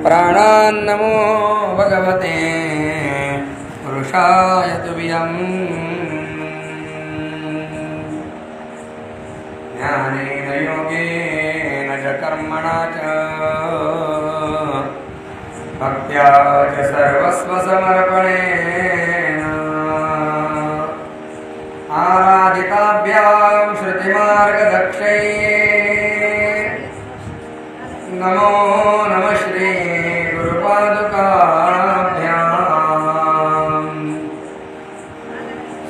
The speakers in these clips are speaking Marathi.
प्राणान्नमो भगवते पुरुषाय तुभ्यं ज्ञानेन योगेन च कर्मणा च भक्त्या च सर्वस्वसमर्पणेन आराधिताभ्यां श्रुतिमार्गदक्षैः नमो नमः श्री गुरुपादुकाभ्याम्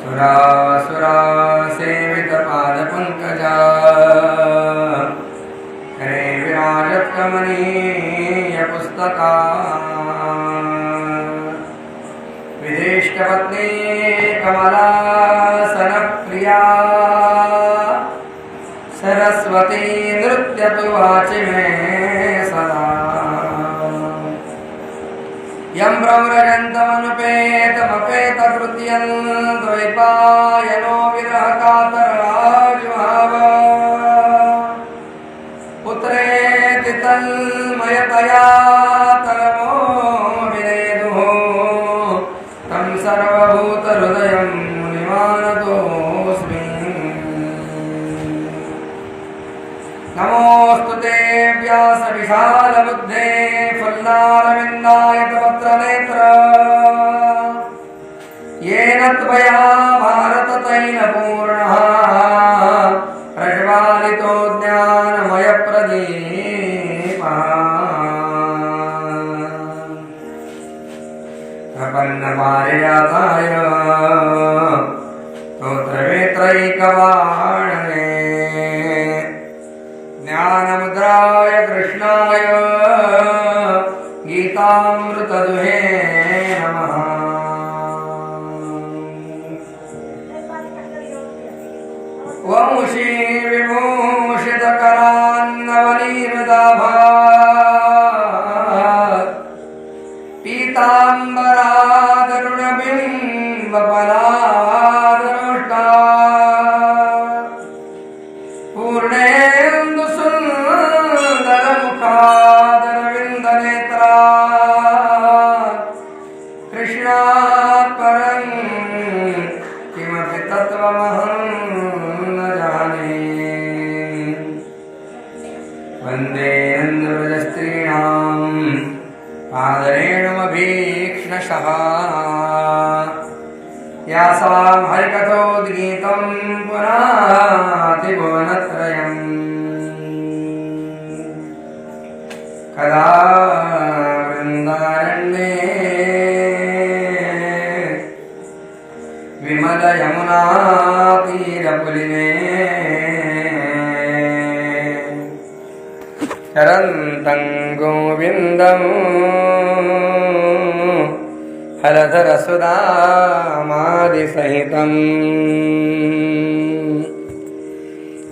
सुरासुरासेवितपादपङ्कजा करे विराजत्कमनीयपुस्तका विधिष्टपत्नी कमलासनप्रिया सरस्वती नृत्यतु वाचि मे सदा यं ब्रह्मरजन्तमनुपेतमपेतकृत्यं द्वैपायनो विरहकातराजुहाव पुत्रेति तन्मयतया तरमो विनेदुः तं सर्वभूतहृदयं मुनिमानतोऽस्मि। नमोऽस्तु ते व्यासविशालबुद्धे फुल्लारविन्दायतपत्रनेत्र येन त्वया भारततैलपूर्णः प्रज्वालितो ज्ञानमयप्रदीपः प्रपन्नपारिजाताय स्तोत्रवेत्रैकवाणवे ज्ञानमुद्राय कृष्णाय गीतामृतदुहे नमः। वंशी विभूषितकरान्नवनीमृदाभात् पीताम्बरादरुणबिम्बफलादनुष्टा पूर्णेन्दुसुन्दरमुखादरविन्दनेत्रा कृष्णात् परं किमपि तत्त्वमहं न जाने। वन्दे नन्दव्रजस्त्रीणां पादरेणुमभीक्ष्णशः यासां हरिकथोद्गीतं पुनातिभुवनत्रयम् कदा वृन्दारण्ये विमलयमुनातीरपुलिने चरन्तं गोविन्दं हरधरसुधामादिसहितम्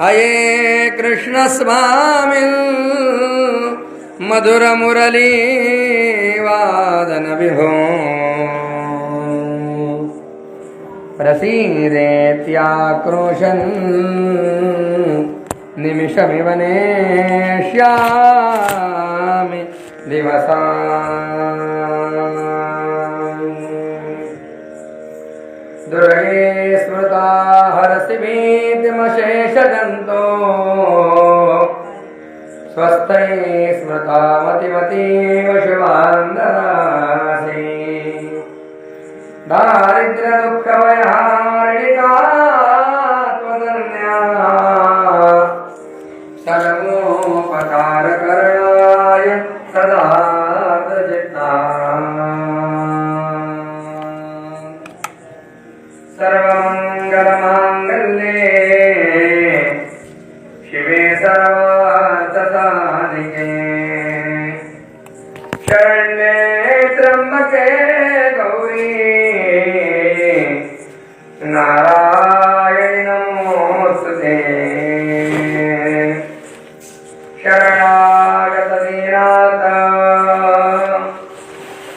अये कृष्णस्वामिन् मधुरमुरलीवादनविभो प्रसीदेत्याक्रोशन् निमिषमिव नेष्यामि दिवसान्। दुर्गे स्मृता हरसि भीतिमशेषजन्तो स्वस्थै स्मृता मतिमतीव शुभान्दरासि। दारिद्र्यदुःखभयहारिणिका त्वदन्या सर्वोपकारकरणाय सदा प्रचित्ता। सर्वमङ्गलमाङ्गल्ये शिवे सर्वार्थसाधिके शरण्ये त्र्यम्बके गौरी नारायणि नमोस्तुते। शरणागतदीनाथ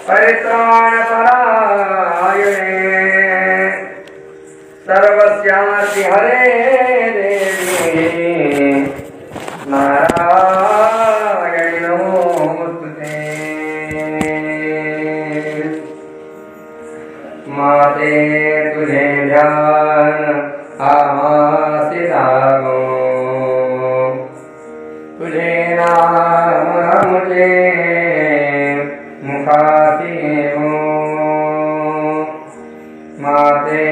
परित्राणपरायणे सर्वस्यार्ति हरे देवी नारायण नाम मुझे मुखासी हो माते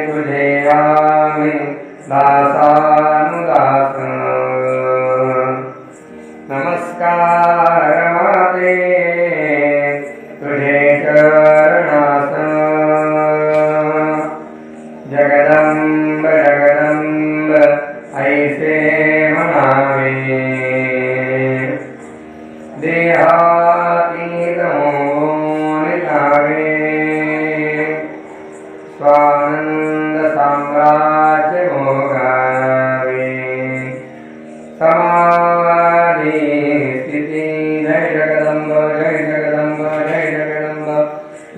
तुझे आमी दासानुदास नमस्कार माते तुझे चरणास जगदंब जगदंब ऐसे मनावे देहातीत निलावे स्वानंद साम्राज्य भोगावे समाधि स्थिति जय जगदंब जय जगदंब जय जगदंब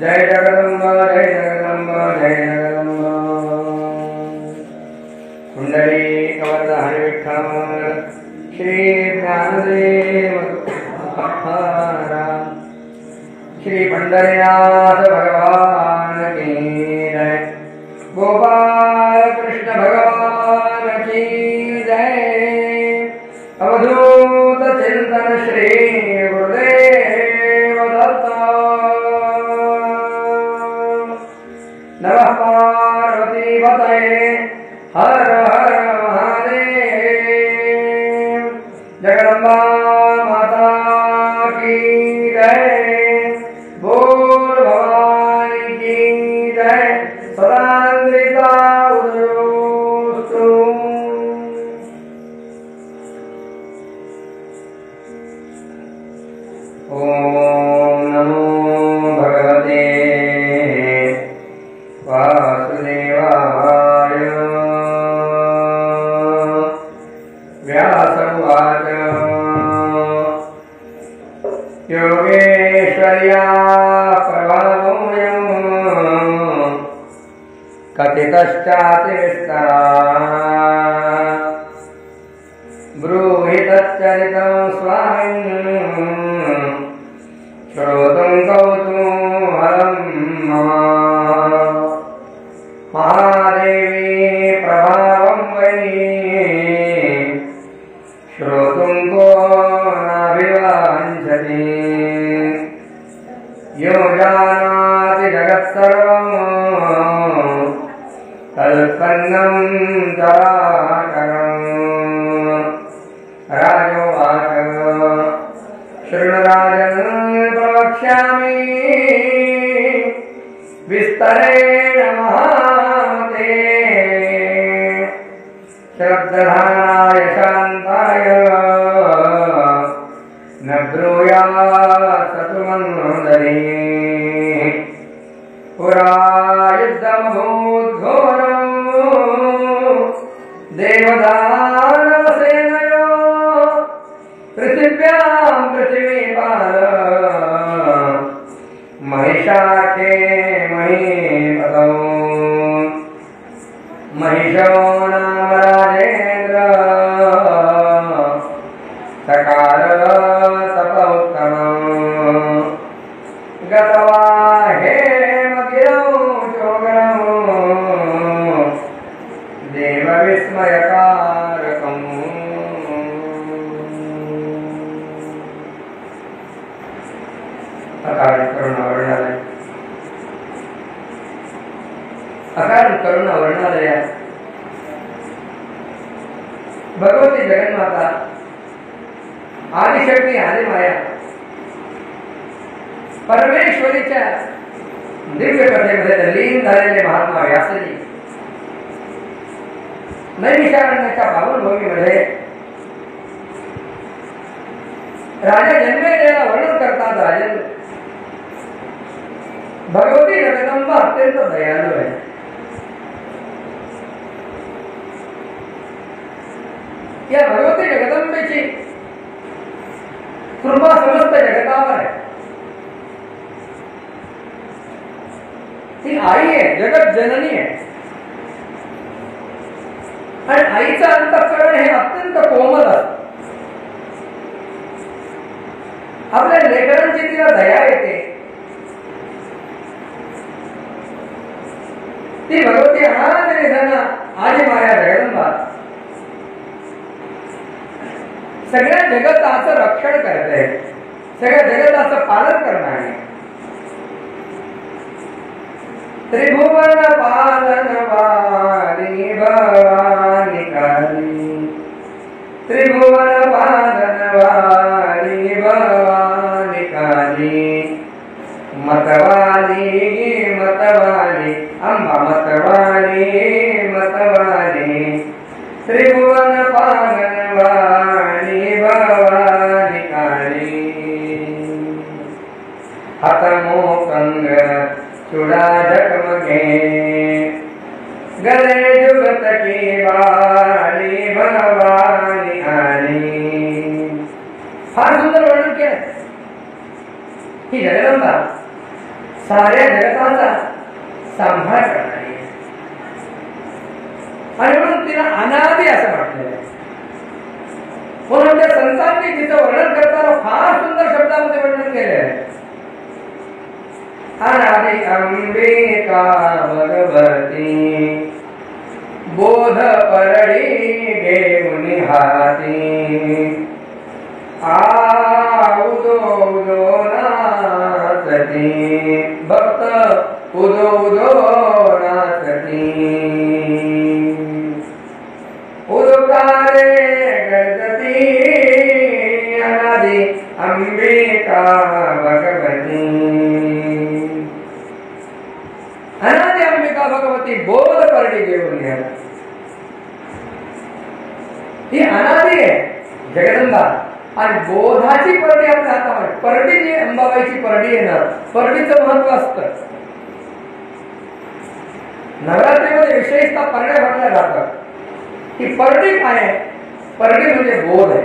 जय जगदंब जय जगदंब जय जगदंब कुंडली कवरदा हरि विठ्ठल श्री ज्ञानदेव श्री पंढरीनाथ भगवान की जय गोपाल कृष्ण भगवान की जय अवधूत चिंतन श्री गुरुदेव दत्त नमः पार्वती पतये हर हर महादेव जगदम्बा माता की जय बोल भवानी की जय सदानंदिता उदयोस्तु ओम नमो भगवते वासुदेवाय व्यास उवाच योगेश्वर्या प्रभावोऽयं कथितश्चाति विस्तरात् ब्रूहि तच्चरितं स्वामिन् श्रोतुं कौतूहलं मम महादेवी प्रभावं वै श्रोतुं को नाभिवाञ्छति यो जानाति जगत्सर्वं तत्पन्नं चराचरम् राजोवाच शृणुराजन् प्रवक्ष्यामि विस्तरेण महामते श्रद्धानाय शान्ताय न ब्रूयात् सतुमन्दरी पुरा युद्धमभूद्घोरम् देवदानवसेनयो पृथिव्यां पृथिवीपाल महिषाख्ये महीपतौ महिषो नाम राजेन्द्र सकार तपोत्तमम् गतवा हेमगिरौ चोगरौ देवविस्मयकारकम् अकारण करुणा वर्णालय अकारण करुणा वर्णालय भगवती जगन्माता आदिशक्ती आदिमाया परमेश्वरीच्या दिव्य कथेमध्ये लीन झालेले महात्मा व्यासजी नैमिषारण्याच्या पावनभूमीमध्ये राजा जन्मेजयला वर्णन करतात. राजन भगवती जगदंबा अत्यंत दयाळू आहे. या भगवती जगदंबेची कृपा समस्त जगतावर आहे. ती आई आहे, जगत जननी आहे. आणि आईचं अंतःकरण हे अत्यंत कोमल असतं. आपल्या लेकरांची तिला दया येते. ती भगवती अनाथ निधन आदिमाया जगदंबा सगळ्या जगताचं रक्षण करते, सगळ्या जगताचं पालन करणारे. त्रिभुवन पालन वाली भवानी काली, त्रिभुवन पालन वाली भवानी काली. मतवाली मतवाली अंबा मतवाली मतवाली, त्रिभुवन पालन वाली भवानी काली. हतमो कंगन चूड़ा जगमगे, गले जुगत की वाली भवानी आली. फार सुंदर वर्णन केलं. ही जगदंबा साऱ्या जगताचा सांभाळ करणारी आहे आणि म्हणून तिला अनादी असं म्हटलेलं आहे. म्हणून त्या संतांनी तिचं वर्णन करताना फार सुंदर शब्दामध्ये वर्णन केले आहे. अनादि अंबिका भगवती, बोध परडी घेऊनी हाती. उदो उदो नाचती, भक्त उदो उदो नाचती. उदकारे गणपती अनादि अंबिका भगवती. अनादि अंबिका भगवती बोध परडी घेऊन या. ही अनादि आहे जगदंबा आणि बोधाची परडी आपल्या हातामध्ये. परडी जी अंबाबाईची परडी आहे ना, परडीचं महत्व असतं. नवरात्रीमध्ये विशेषतः परड्या भरल्या जातात. की परडी काय आहे? परडी म्हणजे बोध आहे,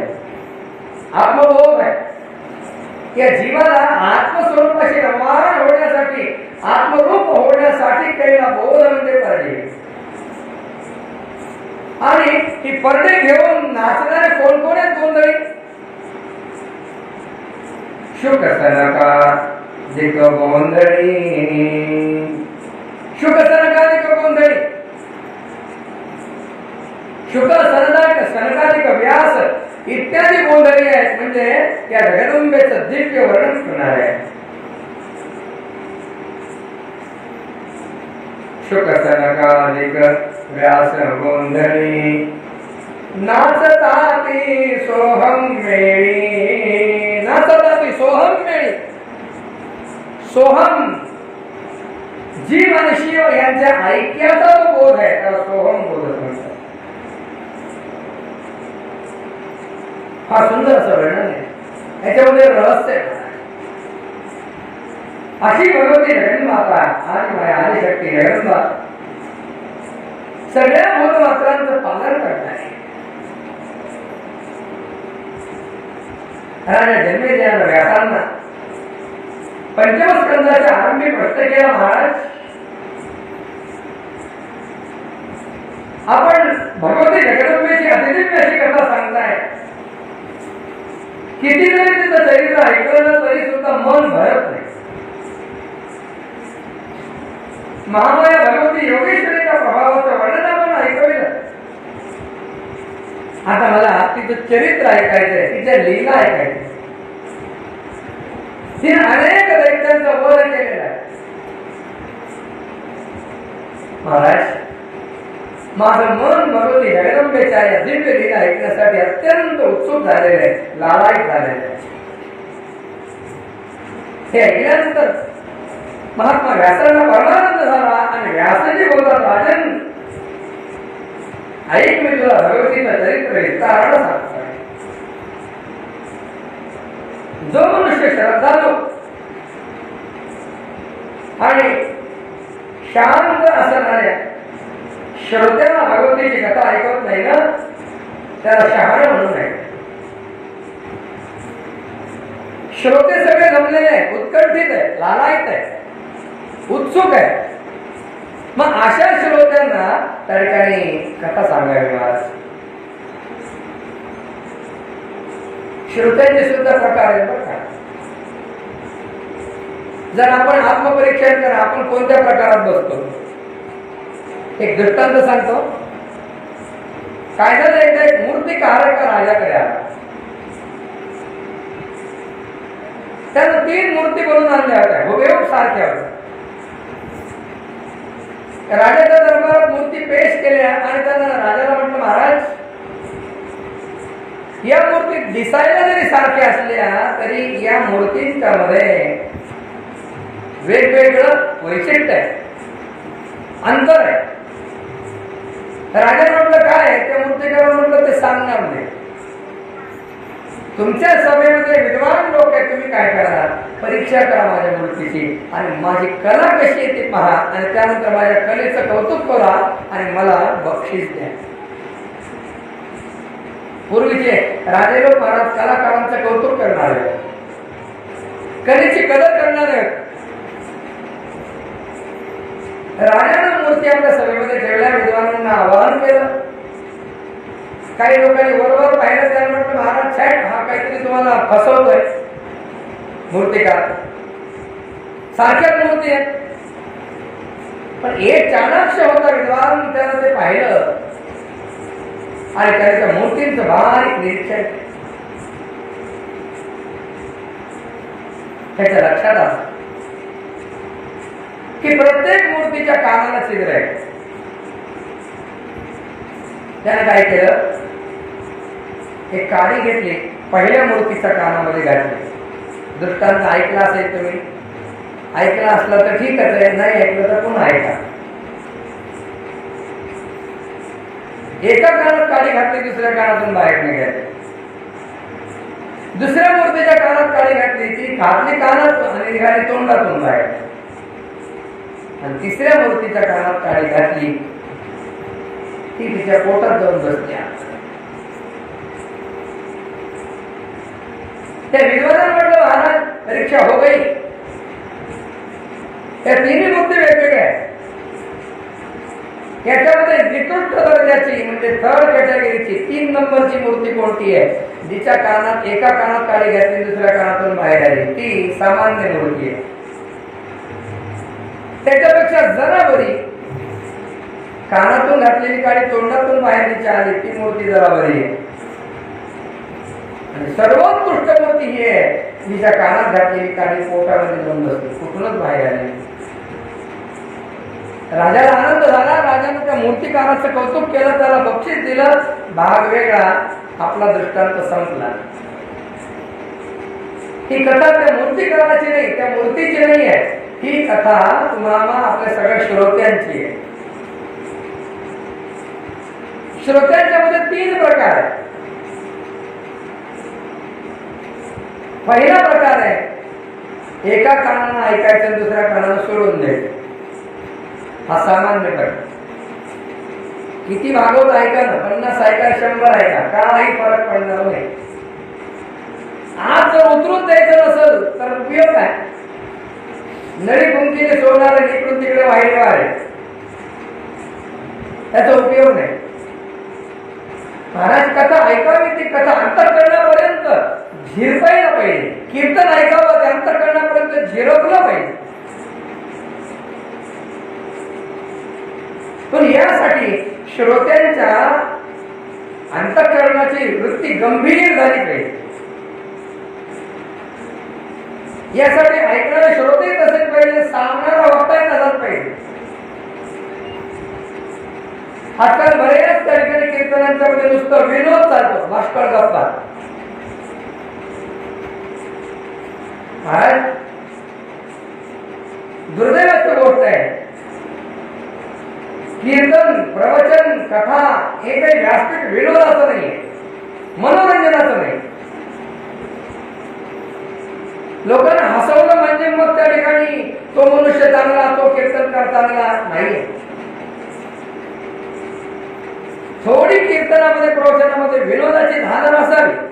आत्मबोध आहे. या जीवाला आत्मस्वरूपाशी रममाण होण्यासाठी, आत्मरूप होण्यासाठी केलेला बोध म्हणजे परडी. आणि ही परडी घेऊन नाचणारे कोण कोण आहेत? गोंधळी. शुक सनकादिक गोंधळी, शुक सनकादिक गोंधळी. शुक सनकादिक व्यास इत्यादी गोंधळी आहेत. म्हणजे या जगदंबेचं दिव्य वर्णन करणार आहे. शुक सनकादिक व्यास गोंधळी, नाचताती सोहम मेळी. नाचताती सोहम मेळी. सोहम जीव आणि शिव यांच्या ऐक्याचा जो बोध आहे त्याला सोहम बोध म्हणतात. फार सुंदर असं वर्णन आहे. याच्यामध्ये रहस्य आहे. अशी भगवती जगन्माता आणि आदिशक्ती जगन्माता सगळ्या भूतमात्रांचं पालन करत आहे. जन्मेजयानं व्यासांना पंचमस्कंदाच्या आरंभी प्रश्न केला, महाराज आपण भगवती जगदंबेची अतिदिव्य अशी कथा सांगताय. किती जरी तिचं चरित्र ऐकलं तरी सुद्धा मन भरत नाही. महामाया भगवती योगेश्वरीच्या प्रभावाचं वर्णन आपण ऐकविलं. आता मला तिचं चरित्र ऐकायचंय, तिच्या लीला ऐकायचं. तिने अनेक दैत्यांचा वध केलेला आहे. महाराज माझं मन भगवती जगदंबेच्या या दिव्य लीला ऐकण्यासाठी अत्यंत उत्सुक झालेले आहे, लालायित झालेले आहे. हे ऐकल्यानंतर महात्मा व्यासांना परमानंद झाला आणि व्यासजी बोलतात, राजन ऐक, मी तुला भगवतीचं चरित्र विस्तारानं सांगतोय. जो मनुष्य श्रद्धाळू आणि शांत असणाऱ्या श्रोत्याला भगवतीची कथा ऐकत नाही ना, त्याला शहाणा म्हणून नाही. श्रोते सगळे जमलेले आहेत, उत्कंठित आहे, लालायित आहे, उत्सुक आहे. मग अशा श्रोत्यांना त्या ठिकाणी कथा सांगावी. आज श्रोत्यांचे सुद्धा प्रकार आहेत बरं का. जर आपण आत्मपरीक्षण करा, आपण कोणत्या प्रकारात बसतो. एक दृष्टांत सांगतो. काय झालं, एकदा एक मूर्तिकार एका राजाकडे आला. त्यानं 3 मूर्ती बनवून आणल्या होत्या, हुबेहूब सारख्या होत्या. राजाच्या दरबारात मूर्ती पेश केल्या आणि त्यानं राजाला म्हटलं, महाराज, या मूर्ती दिसायला जरी सारख्या असल्या तरी या मूर्तींच्या मध्ये वेगवेगळं वैशिष्ट्य आहे, अंतर आहे. राजाने म्हटलं, काय आहे? त्या मूर्तीकार म्हटलं, ते सांगणार नाही. तुमच्या सभेमध्ये विद्वान लोक आहेत, तुम्ही काय करा, परीक्षा करा माझ्या मूर्तीची आणि माझी कला कशी आहे ते पहा आणि त्यानंतर माझ्या कलेचं कौतुक करा आणि मला बक्षीस द्या. पूर्वीचे राजे लोक महाराज कलाकारांचं कौतुक करणार आहेत, कलेची कदर करणार आहेत. राजानं मूर्ती आपल्या सभेमध्ये ठेवल्या, विद्वानांना आवाहन केलं. काही लोकांनी वरवर पाहिलं, त्याला म्हटलं, महाराज साहेब, हा काहीतरी तुम्हाला फसवतोय. मूर्तिकार सारख्याच मूर्ती आहेत. पण एक चाणाक्ष होता विद्वान, त्यानं ते पाहिलं आणि त्याने त्या मूर्तींचं बारीक निरीक्षण त्याच्या लक्षात आलं की प्रत्येक मूर्तीच्या कानाला छिद्र आहे. त्याने काय केलं, एक काडी घेतली, पहिल्या मूर्तीच्या कानामध्ये घातली. दृष्टांत ऐकला असेल तुम्ही, ऐकला असला तर ठीकच आहे, नाही ऐकलं तर पुन्हा ऐका. एका कानात काडी घातली, दुसऱ्या कानातून बाहेर निघाली. दुसऱ्या मूर्तीच्या कानात काडी घातली, ती घातली कानात आणि निघाली तोंडातून बाहेर. आणि तिसऱ्या मूर्तीच्या कानात काडी घातली, ती तिच्या पोटात जाऊन बसली. त्या विद्वानाला म्हटलं, महाराज, परीक्षा हो गई. या तिन्ही मूर्ती वेगवेगळ्या आहेत. याच्यामध्ये निकृष्ट दर्जाची म्हणजे थर्ड कॅटेगरीची 3 नंबरची मूर्ती कोणती आहे, जिच्या कानात एका कानात काडी घातली, दुसऱ्या कानातून बाहेर आली, ती सामान्य मूर्ती आहे. त्याच्यापेक्षा जरा बरी कानातून घातलेली काडी तोंडातून बाहेर जिच्या आली, ती मूर्ती जरा बरी आहे. आणि सर्वोत्कृष्ट मूर्ती ही आहे, जिच्या कानात घातलेली काडी पोटामध्ये जाऊन बसली, कुठूनच बाहेर आली. राजाला आनंद झाला. राजाने त्या मूर्तिकाराचं कौतुक केलं, त्याला बक्षीस दिलं. भाग वेगळा, आपला दृष्टांत संपला. ही कथा त्या मूर्तिकाराची नाही, त्या मूर्तीची नाही आहे. ही कथा तुम्हाला आपल्या सगळ्या श्रोत्यांची आहे. श्रोत्यांच्या मध्ये 3 प्रकार आहेत. पहिला प्रकार आहे, एका कानानं ऐकायचं, दुसऱ्या कानानं सोडून द्यायचं. हा सामान्य प्रकार. किती भागवत ऐका ना, 50 ऐका, 100 ऐका, काही फरक पडणार नाही. आज जर उतरून द्यायचं नसेल तर उपयोग काय? नळी कुंकीने सोडणार, इकडून तिकडे वाहिले आहे, त्याचा उपयोग नाही. महाराज, कथा ऐकावी, ती कथा अंतःकरणापर्यंत झिरपायला पाहिजे. कीर्तन ऐकावं, ते अंतःकरणापर्यंत झिरपलं पाहिजे. पण यासाठी श्रोत्यांच्या अंतःकरणाची वृत्ती गंभीर झाली पाहिजे. यासाठी ऐकणारे श्रोते तसेच पाहिजे, सांगणारा वक्ता तसाच पाहिजे. आजकाल बरेच त्या ठिकाणी कीर्तनांच्या मध्ये नुसतं विनोद चालतो, भाष्कळ गप्पा. दुर्दैवाची गोष्ट आहे, कीर्तन, प्रवचन, कथा हे काही व्यासपीठ विनोदाचं नाहीये, मनोरंजनाचं नाही. लोकांना हसवलं म्हणजे मग त्या ठिकाणी तो मनुष्य चांगला, तो कीर्तनकार चांगला नाहीये. थोडी कीर्तनामध्ये, प्रवचनामध्ये विनोदाची धारण असावी.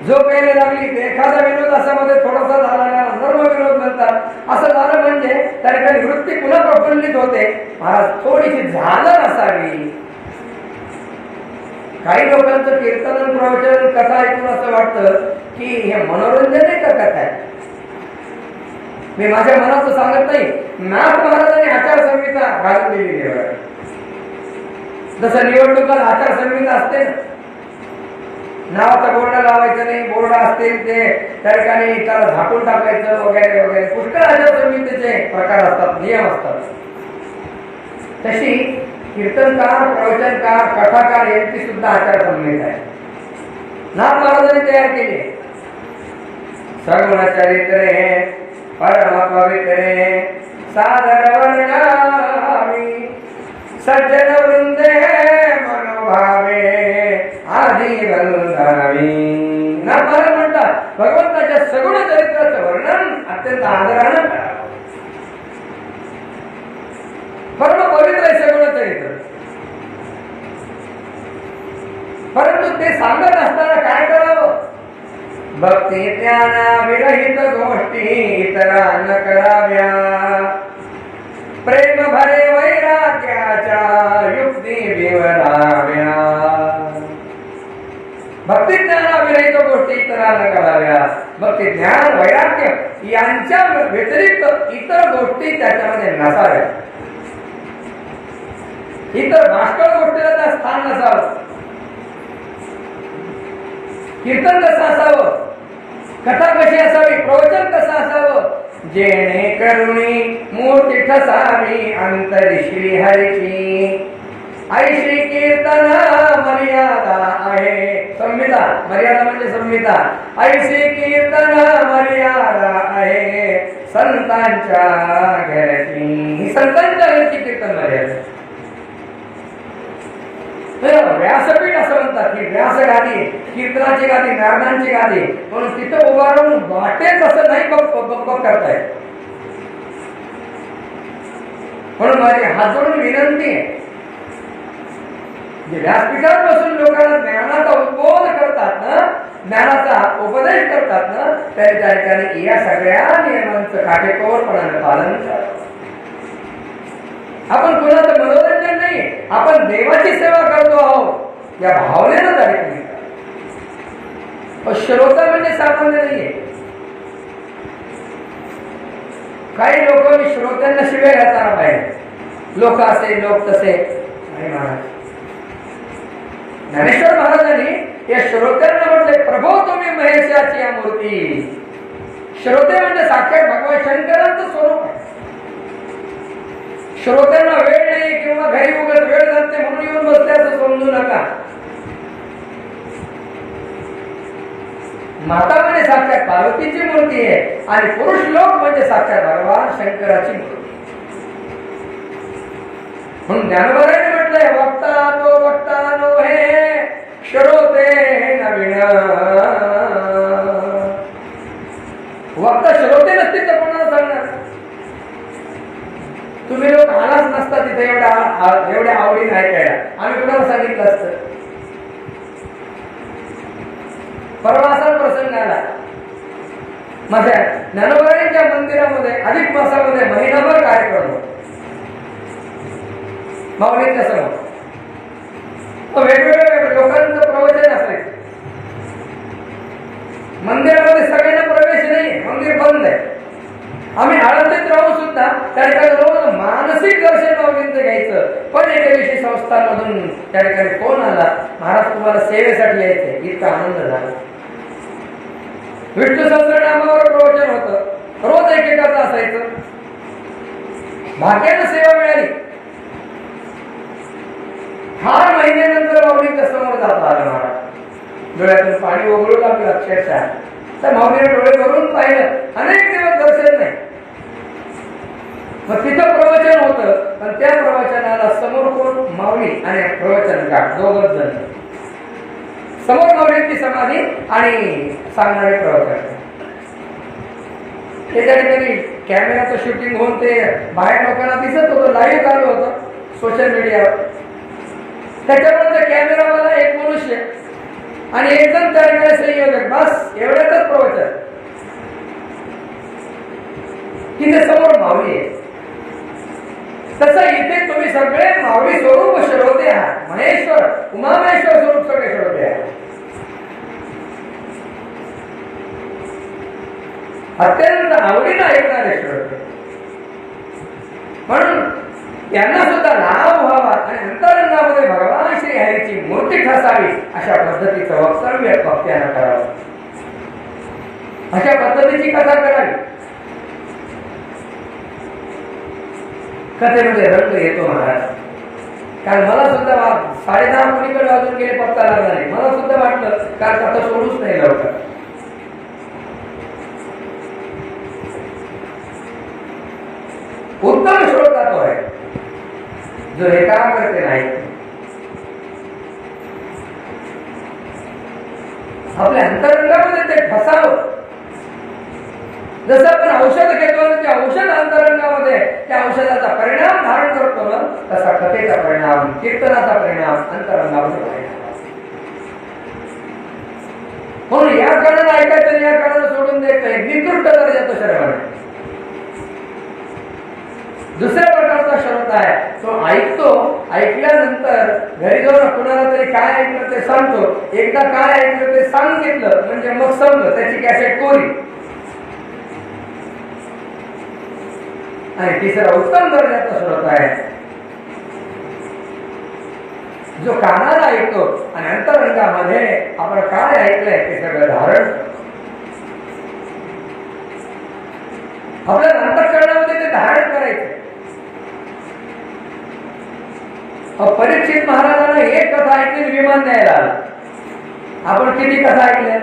जो काही लागली एखादा विनोद असा मध्ये थोडासा झाला, सर्व विनोद म्हणतात, असं झालं म्हणजे त्या ठिकाणी वृत्ती पुन्हा प्रफुल्लित होते. महाराज, थोडीशी झालर असावी. काही लोकांचं कीर्तन, प्रवचन, कथा ऐकून असं वाटतं की हे मनोरंजन आहे का कथा आहे. मी माझ्या मनाचं सांगत नाही. नाथ महाराजांनी आचारसंहिता घालून दिलेली आहे. जसं निवडणुकात आचारसंहिता असते ना, नावाचा बोर्ड लावायचं नाही, बोर्ड असतील ते त्या ठिकाणी त्याला झाकून टाकायचं वगैरे वगैरे पुष्कळ आचारसंहितेचे प्रकार असतात, नियम असतात. तशी कीर्तनकार, प्रवचनकार, कथाकार यांची सुद्धा आचारसंहिता आहे. नाथ महाराजांनी तयार केली. सगुण चरित्रे परम पवित्रे सादर वर्णामी सज्जन वृंदे मनोभावे आधी वंदावी. नाथ महाराज म्हणतात भगवंताच्या सगुण चरित्राचं वर्णन अत्यंत आदरानं करावं. परम पवित्र आहे सगुण चरित्र. परंतु ते सांगत असताना काय करावं? भक्ती ज्ञाना विरहित गोष्टी इतरांना कराव्या. प्रेम भरे वैराग्याच्या युक्ती विवराव्या. भक्ती ज्ञाना विरहित गोष्टी इतरांना कराव्या. भक्ती ज्ञान वैराग्य यांच्या व्यतिरिक्त इतर गोष्टी त्याच्यामध्ये नसाव्या. इतर भाष्कळ गोष्टीला त्या स्थान नसावं. कीर्तन कसं असावं, कथा कशी असावी, प्रवचन कसं असावं, जेणे करुणी मूर्ती ठसावी अंतरी श्री हरीची. ऐशी कीर्तन मर्यादा आहे. संहिता, मर्यादा म्हणजे संहिता. ऐशी कीर्तन मर्यादा आहे संतांच्या घरची. ही संतांच्या घरची कीर्तन मर्यादा. व्यासपीठ असं म्हणतात की व्यास गादी, कीर्तनाची गादी, नारदांची गादी, म्हणून तिथं उभा राहून वाटेल तसं नाही बघ करताय. म्हणून माझी हात जोडून विनंती आहे, जे व्यासपीठावर बसून लोकांना ज्ञानाचा उद्बोध करतात ना, ज्ञानाचा उपदेश करतात ना, त्या ठिकाणी या सगळ्या नियमांचं काटेकोरपणाने पालन करावं. आपण कुणाचं मनोरंजन नाही, आपण देवाची सेवा करतो आहोत या भावनेनं त्या ठिकाणी. श्रोता म्हणजे सामान्य नाहीये. काही लोक मी श्रोत्यांना शिव्या घालताना पाहिजे. लोक असे, लोक तसे नाही. महाराज ज्ञानेश्वर महाराजांनी या श्रोत्यांना म्हटले, प्रभो तुम्ही महेशाची या मूर्ती. श्रोते म्हणजे साक्षात भगवान शंकरांचं स्वरूप आहे. श्रोत्यांना वेळ नाही किंवा घरी उगाच वेळ जाते म्हणून येऊन बसल्याचं समजू नका. माता म्हणजे साक्षात पार्वतीची मूर्ती आहे आणि पुरुष लोक म्हणजे साक्षात भगवान शंकराची मूर्ती. म्हणून ज्ञानोबाने म्हटलंय, वक्ता तो वक्ता नो हे श्रोते नवीन. वक्ता श्रोते नसतील तर कोणाला सांगणार? तुम्ही लोक आलाच नसता तिथे एवढ्या आवडीने ऐकायला, आम्ही कुणाला सांगितलं असतं? परवा असा प्रसंग आला. माझ्या ज्ञानोबांच्या मंदिरामध्ये अधिक मासामध्ये महिनाभर कार्यक्रम होता. माऊलींच्या समोर वेगवेगळ्या लोकांचं प्रवचन असायचं. मंदिरामध्ये सगळ्यांना प्रवेश नाही, मंदिर बंद आहे. आम्ही आळंदीत राहून सुद्धा त्या ठिकाणी रोज मानसिक दर्शन माऊलींचं घ्यायचं. पण एके दिवशी संस्थांमधून त्या ठिकाणी फोन आला, महाराज तुम्हाला सेवेसाठी यायचंय. इतका आनंद झाला. विष्णू सहस्रनामावर प्रवचन होतं, रोज एकेकाचं असायचं. भाग्यानं सेवा मिळाली. 8 महिन्यानंतर माऊलींच्या समोर जाता आलं. महाराज डोळ्यातून पाणी ओघळू लागलं अक्षरशः. तर माऊलीने डोळे भरून पाहिलं, अनेक दिवस दर्शन नाही. मग तिथं प्रवचन होतं, पण त्या प्रवचनाला समोर कोण? माऊली आणि प्रवचनकार दोघच जण. समोर माऊलींची समाधी आणि सांगणारे प्रवचन. त्या ठिकाणी कॅमेराचं शूटिंग होऊन ते बाहेर लोकांना दिसत होतं, लाईव्ह चालू होतं सोशल मीडियावर. त्याच्यामुळे कॅमेरावाला एक मनुष्य आणि एक जण त्या ठिकाणी संयोजक, बस एवढ्याच प्रवचन. तिथे समोर माऊली आहे. तसं इथे तुम्ही सगळे माऊली स्वरूप श्रोते आहात. महेश्वर, उमामहेश्वर स्वरूप सगळे श्रोते आहात. अत्यंत आवडीनं ऐकणारे श्रोते. म्हणून त्यांना सुद्धा लाभ व्हावा आणि अंतरंगामध्ये भगवान श्री हरी त्यांची मूर्ती ठसावी अशा पद्धतीचं वक्तव्य वक्त्यानं करावं, अशा पद्धतीची कथा करावी. कथेमध्ये रंग येतो महाराज. कारण मला सुद्धा 10:30 कोणीकडे वाजून गेले पत्ता लागला नाही. मला सुद्धा वाटलं कारण कथा सोडूच नाही लवकर. उत्तम श्रोता तो आहे जो एकाग्रते नाही. आपल्या अंतरंगामध्ये ते ठसावं. जसं आपण औषध घेतो आणि त्या औषध अंतरंगामध्ये त्या औषधाचा परिणाम धारण करतो ना, तसा कथेचा परिणाम, कीर्तनाचा परिणाम अंतरंगामध्ये परिणाम. म्हणून या कारणानं ऐकायचं आणि या कारणानं सोडून द्यायचं एक निकृष्ट दर्जाचं श्रवण आहे. दुसऱ्या प्रकारचा श्रोता आहे तो ऐकतो, ऐकल्यानंतर घरी जाऊन कुणाला तरी काय ऐकलं ते सांगतो. एकदा काय ऐकलं ते सांगितलं म्हणजे मग समजलं, त्याची कॅसेट कोरी. आणि तिसरा उत्तम दर्जाचा श्रोता आहे जो कानाला ऐकतो आणि अंतरंगामध्ये आपण काय ऐकलंय ते सगळं धारण करतो. आपल्याला अंतःकरणामध्ये ते धारण करायचं. परीक्षित महाराजांना एक कथा ऐकली विमान न्यायला आला. आपण किती कथा ऐकल्या?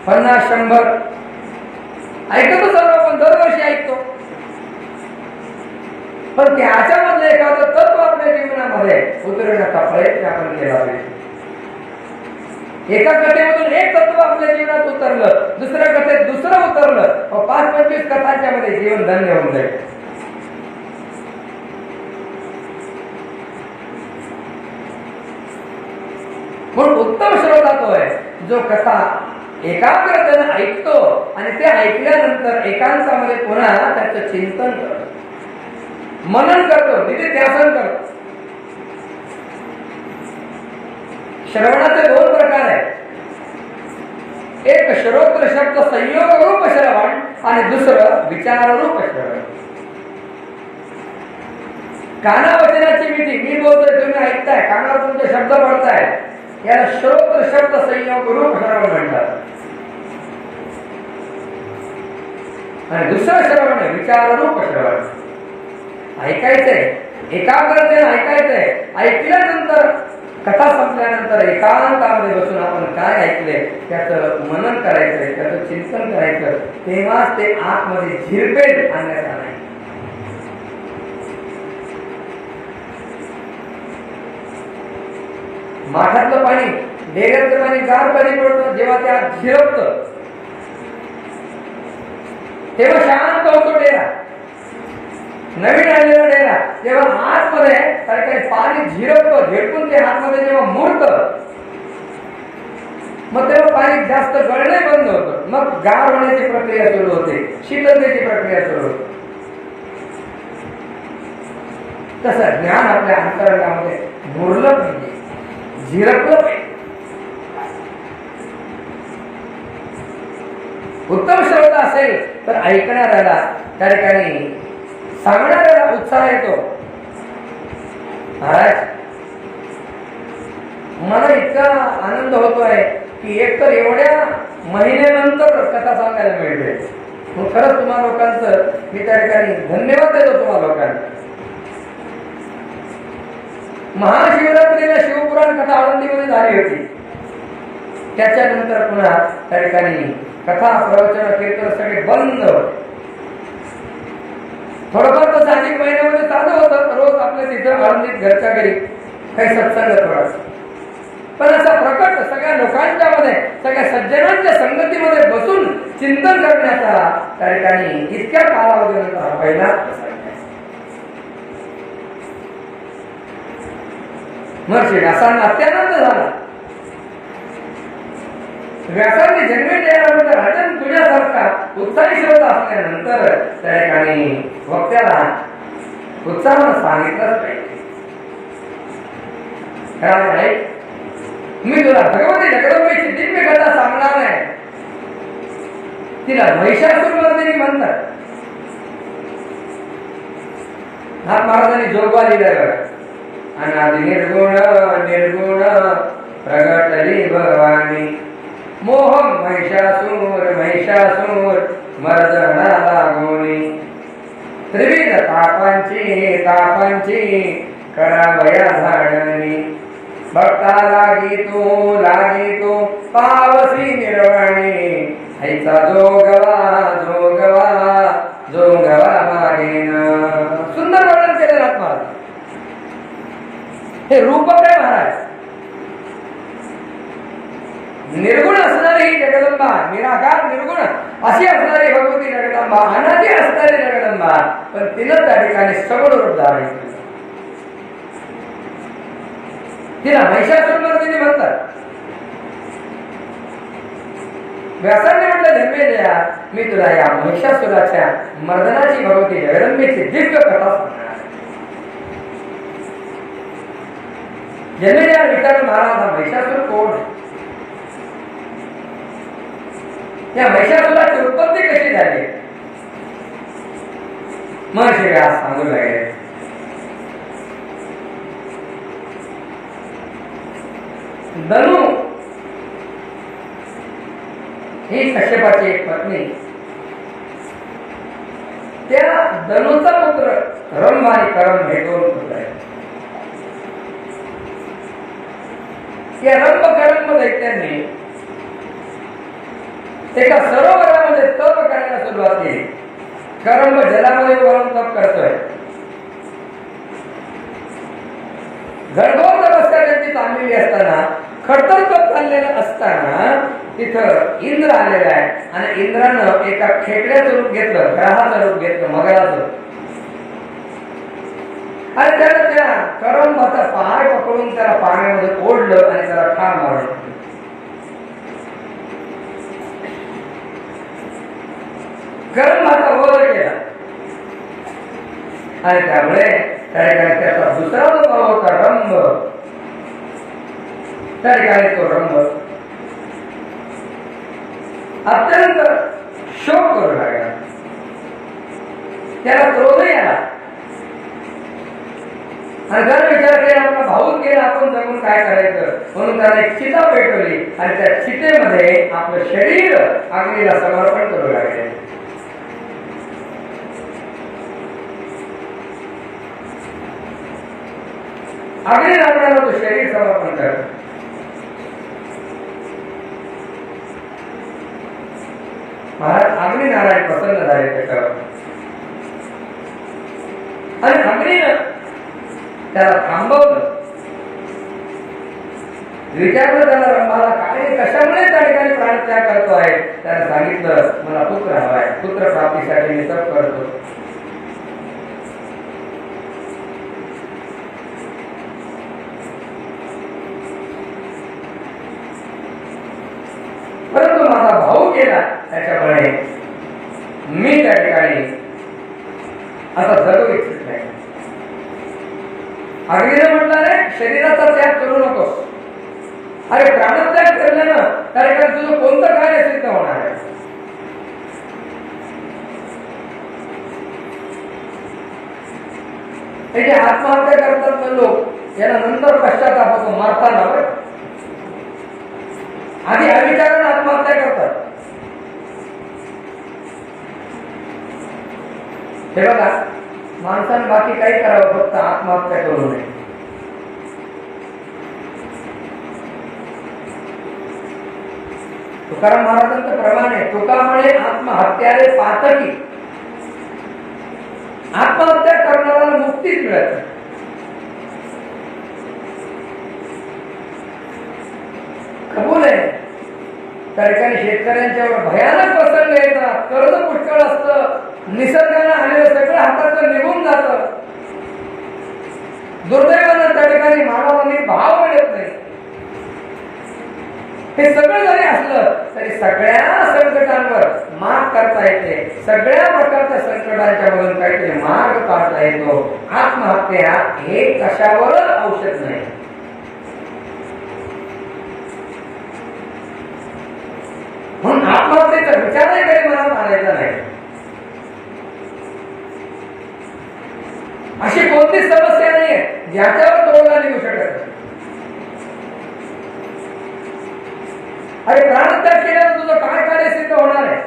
50-100 ऐकतच आलो आपण, दरवर्षी ऐकतो. पण त्याच्यामधलं एखादं तत्व आपल्या जीवनामध्ये उतरवण्याचा प्रयत्न आपण केला पाहिजे. एका कथेमधून एक तत्व आपल्या जीवनात उतरलं, दुसऱ्या कथेत दुसरं उतरलं, 5-25 कथांच्या मध्ये जीवन धन्य होऊन जाईल. म्हणून उत्तम श्रोता तो आहे जो कथा एकाग्रतेने ऐकतो आणि ते ऐकल्यानंतर एकांतामध्ये पुन्हा त्याचं चिंतन करतो, मनन करतो, निधिध्यासन करतो. श्रवणाचे 2 प्रकार आहेत. एक श्रोत्र शब्द संयोग रूप श्रवण आणि दुसरं विचार रूप श्रवण. कानावचनाची मिठी, मी बोलतोय तुम्ही ऐकताय, कानावर तुमचे शब्द पडताय, याला श्रोत्र शब्द संयोग रूप श्रवण म्हणतात. आणि दुसरं श्रवण आहे विचार रूप श्रवण. ऐकायचंय, एकाग्रतेने ऐकायचंय. ऐकल्यानंतर कथा संपल्यानंतर एकांतामध्ये बसून आपण काय ऐकले त्याचं मनन करायचंय, त्याचं चिंतन करायचं. तेव्हाच ते आतमध्ये झिरपेल, अन्यथा नाही. माठातलं पाणी, डेऱ्यातलं पाणी गार कधी पडतं जेव्हा ते आत झिरपतं, तेव्हा शांत होतो डेरा. नवीन आलेला डेरा जेव्हा आतमध्ये काही पाणी झिरपतं, झिरपून ते आतमध्ये जेव्हा मुरतं, मग तेव्हा पाणी जास्त गळणे बंद होतं. मग गार होण्याची प्रक्रिया सुरू होते, शीतलतेची प्रक्रिया सुरू होते. तसं ज्ञान आपल्या अंतरंगामध्ये मुरलं पाहिजे, झिरपलं पाहिजे. उत्तम श्रोता असेल तर ऐकणाऱ्याला, त्या ठिकाणी सांगणाऱ्याला उत्साह येतो. महाराज, मला इतका आनंद होतोय की एकतर एवढ्या महिन्यानंतर कथा सांगायला मिळते. मग खरंच तुम्हा लोकांचं मी त्या ठिकाणी धन्यवाद देतो. तुम्हा लोकांना महाशिवरात्रीला शिवपुराण कथा आळंदीमध्ये झाली होती. त्याच्यानंतर पुन्हा त्या ठिकाणी कथा, प्रवचन, कीर्तन सगळे बंद. थोडंफार तर अधिक महिन्यामध्ये चालू होतं, रोज आपल्या तिथं आळंदीत घरच्या घरी काही सत्संग थोडासा. पण असा प्रकट सगळ्या लोकांच्या मध्ये, सगळ्या सज्जनांच्या संगतीमध्ये बसून चिंतन करण्याचा त्या ठिकाणी इतक्या कालावधीनंतर पहिला महर्षी व्यासांना अत्यानंद झाला. व्यासांनी जन्मी द्यायला राजन तुझ्यासारखा उत्साही श्रोता असल्यानंतर त्या ठिकाणी वक्त्याला उत्साहानं सांगितलंच पाहिजे. मी तुला भगवती जगदंबेची दिव्य कथा सांगणार आहे. तिला महिषासुरमर्दिनी म्हणतात. हा महाराजांनी जोगवा लिहिलाय बघा. अनादि निर्गुण निर्गुण प्रगटली भवानी, मोहम महिषासूर महिषासूर मर्दना लागोनी, त्रिविध तापांची तापांची करावया झाडणी, भक्ता लागी तू पावसी निर्वाणी, ऐचा जोगवा जोगवा जोगवा मागेन. सुंदर वर्णन केलं महाराज. हे रूपक आहे महाराज. निर्गुण असणारी ही जगदंबा, निराकार निर्गुण अशी असणारी भगवती जगदंबा, अनादी असणारी जगदंबा, पण तिनं त्या ठिकाणी सगुण रूप धारण केलं. तिला महिषासुरमर्दिनी म्हणतात. व्यासांनी म्हटलं जन्मेजया, मी तुला या महिषासुराच्या मर्दनाची भगवती जगदंबेची दिव्य कथा सांगणार. जन्मेजया विचार महाराज, हा महिषासुर कोण? या महिषासुराची उत्पत्ती कशी झाली? महर्षी व्यास सांगू लागले. धनु ही कश्यपाची एक पत्नी, त्या धनुचा पुत्र रंभ आणि करम हे दोन पुत्र आहेत. या रंभ करम दैत्यांनी एका सरोवरामध्ये तप करायला सुरुवात केली. करंब जलामध्ये वरून तप करतोय. घडघोर तपस्या त्यांची चाललेली असताना, खडतर तप चाललेलं असताना तिथं इंद्र आलेला आहे आणि इंद्रानं एका खेकड्याचं रूप घेतलं, ग्रहाचं रूप घेतलं, मगराचं. आणि त्याला त्या करंबाचा पाय पकडून त्याला पाण्यामध्ये ओढलं आणि त्याला ठार मारलं. करंबाचा वध केला आणि त्यामुळे त्या ठिकाणी त्याचा दुसरा जो भाव होता रंभ, त्या ठिकाणी तो रंभ अत्यंत शोक करू लागला. त्याला क्रोधही आला आणि जर विचार केला आपला भाऊच गेला, आपण जगून काय करायचं, म्हणून त्याने एक चिता पेटवली आणि त्या चितेमध्ये आपलं शरीर अग्नीला समर्पण करू लागले. अग्निनारायणाला तो शरीर समर्पण करतो. महाराज अग्निनारायण प्रसन्न झाले त्याच्यावर आणि अग्नीनं त्याला थांबवलं. विचारलं त्याला रंभाला, काय कशामुळे त्या ठिकाणी प्राणत्याग करतो आहे? त्याने सांगितलं, मला पुत्र हवाय, पुत्र प्राप्तीसाठी मी तप करतो. परंतु माझा भाऊ गेला, त्याच्यामुळे मी त्या ठिकाणी आता जगू इच्छित नाही. अग्नीने म्हटलं, रे शरीराचा त्याग करू नकोस. अरे प्राणत्याग केल्यानं त्या ठिकाणी तुझं कोणतं कार्य सिद्ध होणार आहे? हे जे आत्महत्या करतात ना लोक, याला नंतर पश्चाताप होतो मारताना. आधी अविचारानं आत्महत्या करतात. हे बघा, माणसानं बाकी काही करावं, फक्त आत्महत्या करू नये. तुकाराम महाराजांचं प्रमाण आहे, तुका म्हणे आत्महत्यारे पातकी. आत्महत्या करणाऱ्याला मुक्तीच मिळत नाही. कबूल आहे. त्या ठिकाणी शेतकऱ्यांच्यावर भयानक प्रसंग येतात, कर्ज पुष्कळ असतं, निसर्गाने आलेलं सगळं हातातलं निघून जातं. दुर्दैवानं त्या ठिकाणी मानवाने भाव मिळत नाही. हे सगळं जरी असलं तरी सगळ्या संकटांवर मात करता येते. सगळ्या प्रकारच्या संकटांच्या मधून काहीतरी मार्ग काढता येतो. आत्महत्या हे कशावरच औषध नाही. म्हणून आत्महत्येचा विचारही काही मनात आणायचा नाही. अशी कोणतीच समस्या नाहीये ज्याच्यावर तोडगा निघू शकत नाही. अरे प्राणत्याग केल्यावर तुझं काय कार्य सिद्ध होणार आहे?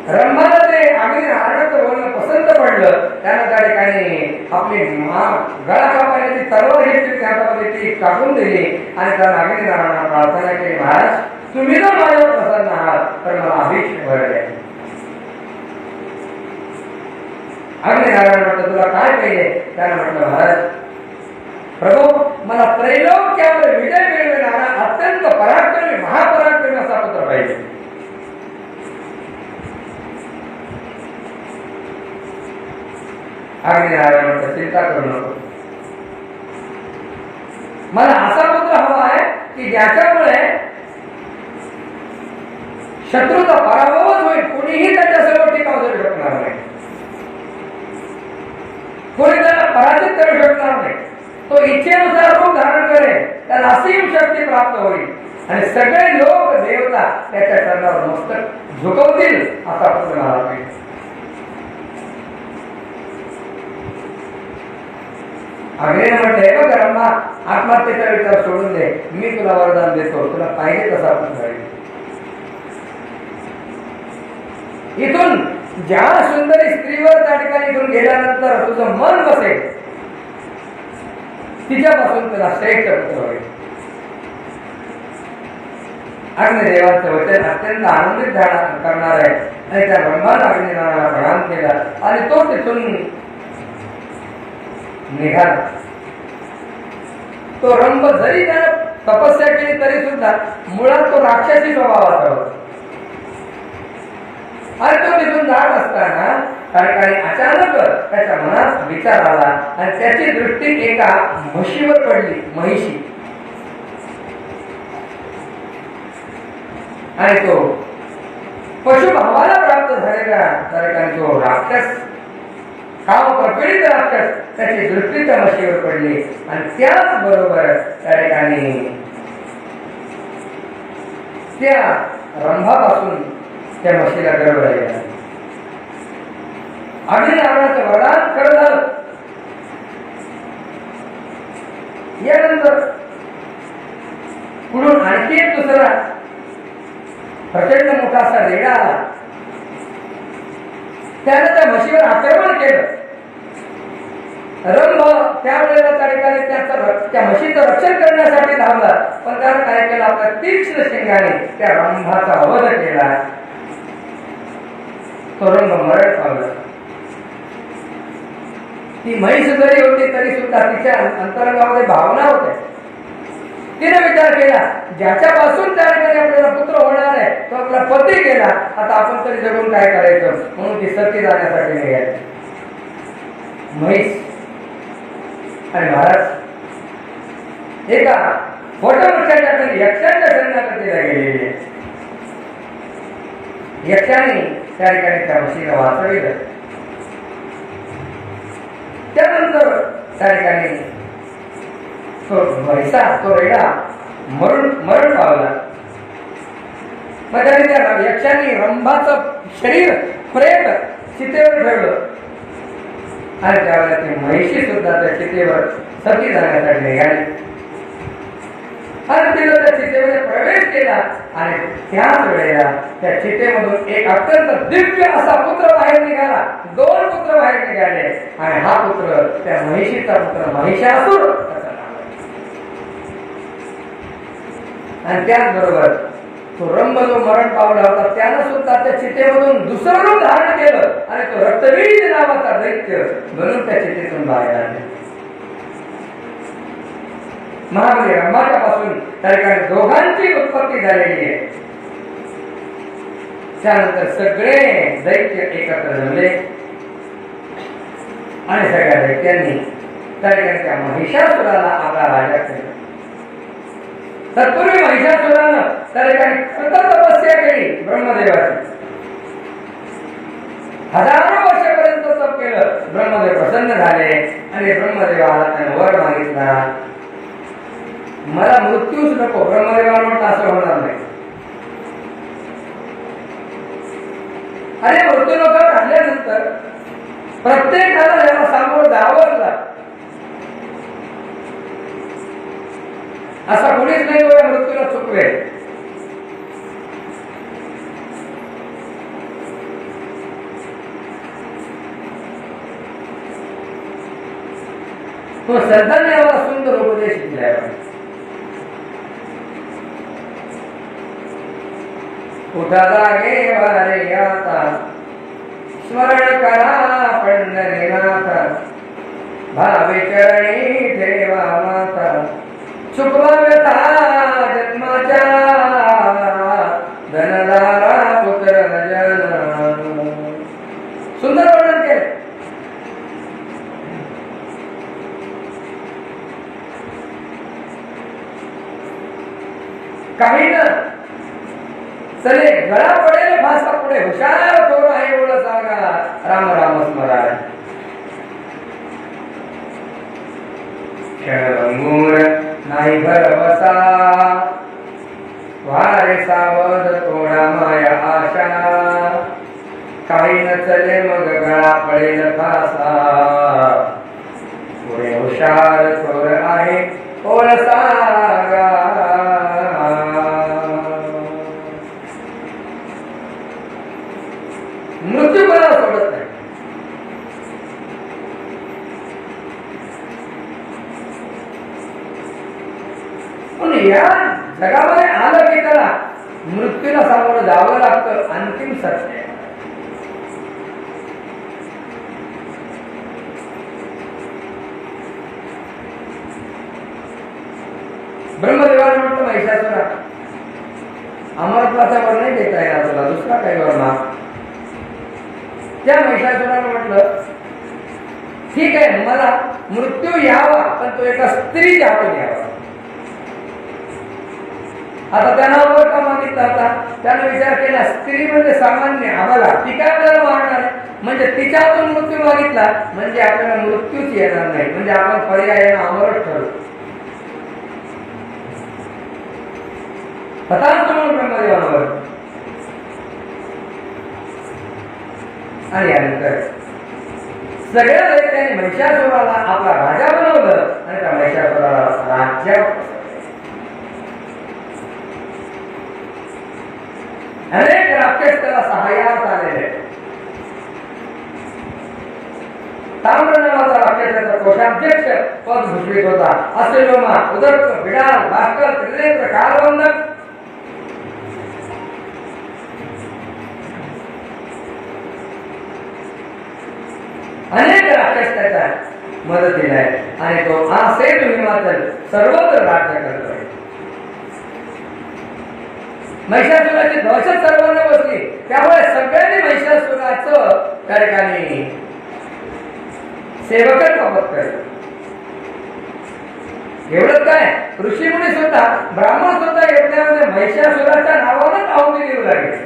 रंभाला ते अग्निनारायणाचं बोलणं पसंत पडलं. त्यानं त्या ठिकाणी आपली गळा कापायची तलवार घेतली, त्या हातामध्ये ती टाकून दिली आणि त्यानं अग्निनारायणाला प्रार्थना केली, महाराज तुम्ही जर माझ्यावर प्रसन्न आहात तर मला अभिषेक वर द्या. अग्निनारायण म्हटलं तुला काय पाहिजे? त्यानं म्हटलं महाराज प्रभू मला त्रैलोक्यावर विजय मिळविणारा अत्यंत पराक्रमी महापराक्रमी असा पुत्र पाहिजे. अग्निनारायण म्हटलं चिंता करू नको, मला असा पुत्र हवा आहे की ज्याच्यामुळे शत्रूचा पराभवच होईल, कुणीही त्याच्यासमोर टिकाव करू शकणार नाही, कोणी त्याला पराजित करू शकणार नाही. तो इच्छेनुसार रूप धारण करेल, त्याला असीम शक्ती प्राप्त होईल आणि सगळे लोक देवता त्याच्या चरणावर मस्तक झुकवतील असा पुत्र मला पाहिजे. अग्नीने म्हटले बघ रंभा, आत्महत्येचा विचार सोडून दे, मी तुला वरदान देतो, तुला पाहिजे तसा पुत्र. इथून ज्या सुंदरी स्त्रीवर त्या ठिकाणी इथून गेल्यानंतर तुझं मन बसेल तिच्यापासून तुला श्रेष्ठ पुत्र होईल. अग्निदेवाचं वचन अत्यंत आनंदित करणार आहे आणि त्या रंभाला अग्निदेवाला प्रणाम केला आणि तो तिथून निघाला. तो रंभ जरी त्यानं तपस्या केली तरी सुद्धा मुळात तो राक्षसी स्वभावाचा होता आणि तो तिथून जात असताना काही अचानक त्याच्या मनात विचार आला आणि त्याची दृष्टी एका म्हशीवर पडली, महिषी. आणि तो पशुभावाला प्राप्त झालेला त्या ठिकाणी तो राक्षस, काम प्रपीडित राक्षस, त्याची दृष्टी त्या म्हशीवर पडली आणि त्याच बरोबर त्या ठिकाणी त्या रंभापासून त्या म्हशीला गर्भ राहिला. अग्निनारायणाचं वरदान खरं झालं. यानंतर पुढून आणखी एक दुसरा प्रचंड मोठा असा रेडा आला. त्यानं त्या म्हशीवर आक्रमण केलं. रंभ त्यावेळेला त्या ठिकाणी त्या म्हशीचं रक्षण करण्यासाठी धावला, पण त्यानं काय केलं, आपल्या तीक्ष्ण शिंगाने त्या रंभाचा वध केला. तो रंभ मरण पावला. ती म्हैस जरी होती तरी सुद्धा तिच्या अंतरंगामध्ये भावना होत्या. तिने विचार केला ज्याच्यापासून त्या ठिकाणी आपल्याला पुत्र होणार आहे तो आपला पती गेला, आता आपण तरी जगून काय करायचं, म्हणून ती सती जाण्यासाठी निघाली. म्हैस आणि महाराज एका वटवृक्षाच्या खाली यक्षाच्या शरणागतीला गेलेली आहे. यक्षाने त्या ठिकाणी त्या म्हशीला वाचविलं. त्यानंतर त्या ठिकाणी तो म्हैसा, तो रेडा मरण पावला. मग त्याने त्या यक्षाने रंभाचं शरीर प्रेत चितेवर ठेवलं आणि त्यावेळेला ती म्हैशी सुद्धा त्या चितेवर सती जाण्यासाठी निघाली आणि तिने त्या चितेमध्ये प्रवेश केला आणि त्याच वेळेला त्या चितेमधून एक अत्यंत दिव्य असा पुत्र बाहेर निघाला. 2 पुत्र बाहेर निघाले आणि हा पुत्र त्या महिषीचा पुत्र महिषासुर. आणि त्याचबरोबर तो रंभ जो मरण पावला होता त्यानं सुद्धा त्या चितेमधून दुसरं रूप धारण केलं आणि तो रक्तबीज नावाचा दैत्य म्हणून त्या चितेतून बाहेर आले. महाबली रंभाच्या पासून त्या ठिकाणी दोघांची उत्पत्ती झालेली आहे. त्यानंतर सगळे दैत्य एकत्र जमले आणि सगळ्या दैत्यांनी त्या ठिकाणी त्या महिषासुराला आपला राजा केला. तत्पूर्वी महिषासुरानं त्या ठिकाणी तपस्या केली ब्रह्मदेवाची. हजारो वर्षापर्यंत तप केलं. ब्रह्मदेव प्रसन्न झाले आणि ब्रह्मदेवाला त्याने वर मागितला, मला मृत्यूच नको. ब्रह्मदेवाला म्हटलं असं होणार नाही. अरे मृत्यू लोक झाल्यानंतर प्रत्येकाला याला सामोरं जावंच लागतं. असा कोणीच नाही तो या मृत्यूला चुकवेल. तो संतांनी आम्हाला सुंदर उपदेश दिलाय. उठा जागे वारे आता स्मरण करा पंढरीनाथ, भावे चरणी ठेवा माता, चुकवा व्यथा जन्माच्या धनदारा पुत्र जन. सुंदर वर्णन केलं. काही न चले गळा पडेल फासा पुढे, हुशार थोर आहे एवढं सांगा, राम राम स्मराय. क्षणभंगूर नाही भरवसा, वारे सावध थोडा माया आशा, काही न चले मग गळा पडेल फासा, पुढे हुशार थोर आहे ओळ सांगा. मृत्यू कोणाला सोडत नाही. पण या जगामध्ये आलं की त्याला मृत्यूला सामोरं जावं लागतं. अंतिम सत्य. ब्रह्मदेवाने म्हटलं महिषासुरा, अमरत्वाचा वर नाही देता येणार तुला, दुसरा काही वर ना. त्या महिषासुराने म्हटलं ठीक आहे, मला मृत्यू यावा पण तो एका स्त्रीच्या हातून यावा. आता त्यांना वर का मागितला होता? त्याने विचार केला स्त्री म्हणजे सामान्य आम्हाला, ती काय आपल्याला मारणार आहे, म्हणजे तिच्या हातून मृत्यू मागितला म्हणजे आपल्याला मृत्यूच येणार नाही, म्हणजे आपण पर्यायाने अमरच ठरवू. हताश म्हणून ब्रह्मदेवावर. आणि यानंतर सगळ्या दैत्याने महिषासुराला आपला राजा बनवलं आणि त्या महिषासुराला राज्यावर अनेक राक्षस त्याला सहाय्यात आलेले. ताम्र नावाचा राक्षसाचा कोषाध्यक्ष पद भूषवित होता. असेलोमा, उदर्क, बिडाल, भास्कर, त्रिनेत्र, कालवंदक अनेक राक्षस त्याच्या मदतीला आहे आणि तो आसेन हिमाचल सर्वत्र राज्य करतोय. महिषासुराची दहशत सर्वांना बसली, त्यामुळे सगळ्यांनी महिषासुराचं त्या ठिकाणी सेवकच वापस केलं. एवढंच काय, ऋषीमुनी सुद्धा, ब्राह्मण सुद्धा यज्ञामध्ये महिषासुराच्या नावानंच आहुती देऊ लागले.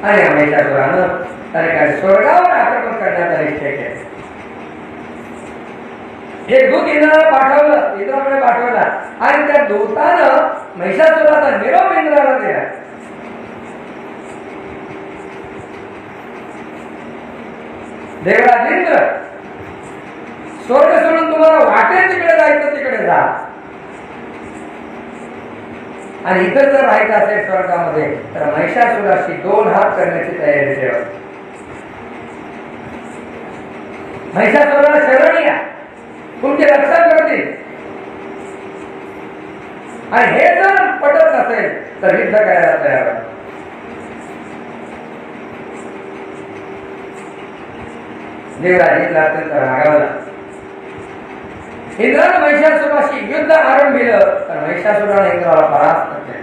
आणि महिषासुरानं त्या ठिकाणी स्वर्गावर आक्रमण करण्याचा निश्चय केला. एक दूत इंद्राला पाठवलं, इंद्राकडे पाठवला आणि त्या दूतानं महिषासुराचा निरोप इंद्राला दिला. देवराज इंद्र, स्वर्ग सोडून तुम्हाला वाटेल तिकडे जायचं तिकडे जा, आणि इतर जर राहायचं असेल स्वर्गामध्ये तर महिषासुराशी 2 हात करण्याची तयारी ठेवा. महिषासुराला शरण या, तुमचे रक्षण करतील. आणि हे जर पटत नसेल तर युद्ध करायला तयार आहे. देवराज इंद्र अत्यंत रागावला. इंद्राने महिषासुराशी युद्ध आरंभिलं तर महिषासुराने इंद्राला परास्त केले.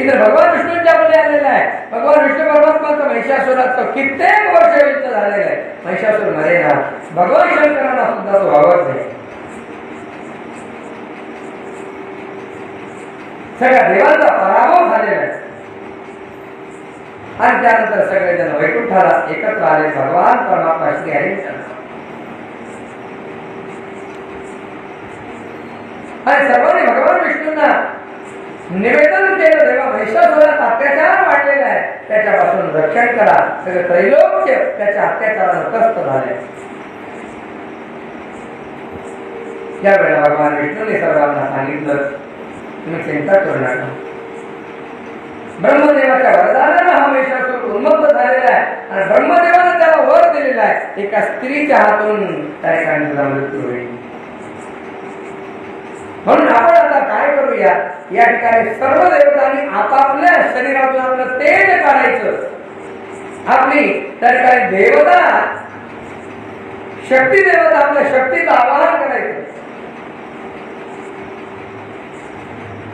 इंद्र भगवान विष्णूंच्या मध्ये आलेला आहे. भगवान विष्णू परमात्माचं महिषासुराचं कित्येक वर्ष युद्ध झालेलं आहे. महिषासुर मरेना. भगवान शंकरांना सुद्धा तो आवडत नाही. सगळ्या देवांचा पराभव झालेला आहे. आणि त्यानंतर सगळेजण वैकुंठाला एकत्र आले. भगवान परमात्मा श्री हरी आणि सर्वांनी भगवान विष्णूंना निवेदन केलं, तेव्हा महिषासुरात अत्याचार वाढलेला आहे, त्याच्यापासून रक्षण करा. सगळं त्रैलोक्य त्याच्या अत्याचारानं त्रस्त झाले. या वेळेला भगवान विष्णूने सर्वांना सांगितलं, तुम्ही चिंता करू नका. ब्रह्मदेवाच्या वरदानानं हा महिषासूर उन्मत्त झालेला आहे आणि ब्रह्मदेवानं त्याला वर दिलेला आहे, एका स्त्रीच्या हातून त्या ठिकाणी तुझा मृत्यू होईल. म्हणून आपण आता काय करूया, या ठिकाणी सर्व देवतांनी आपापल्या शरीरातून आपलं तेज काढायचं. आपली त्या ठिकाणी देवता, शक्ती देवता, आपल्या शक्तीचं आवाहन करायचं.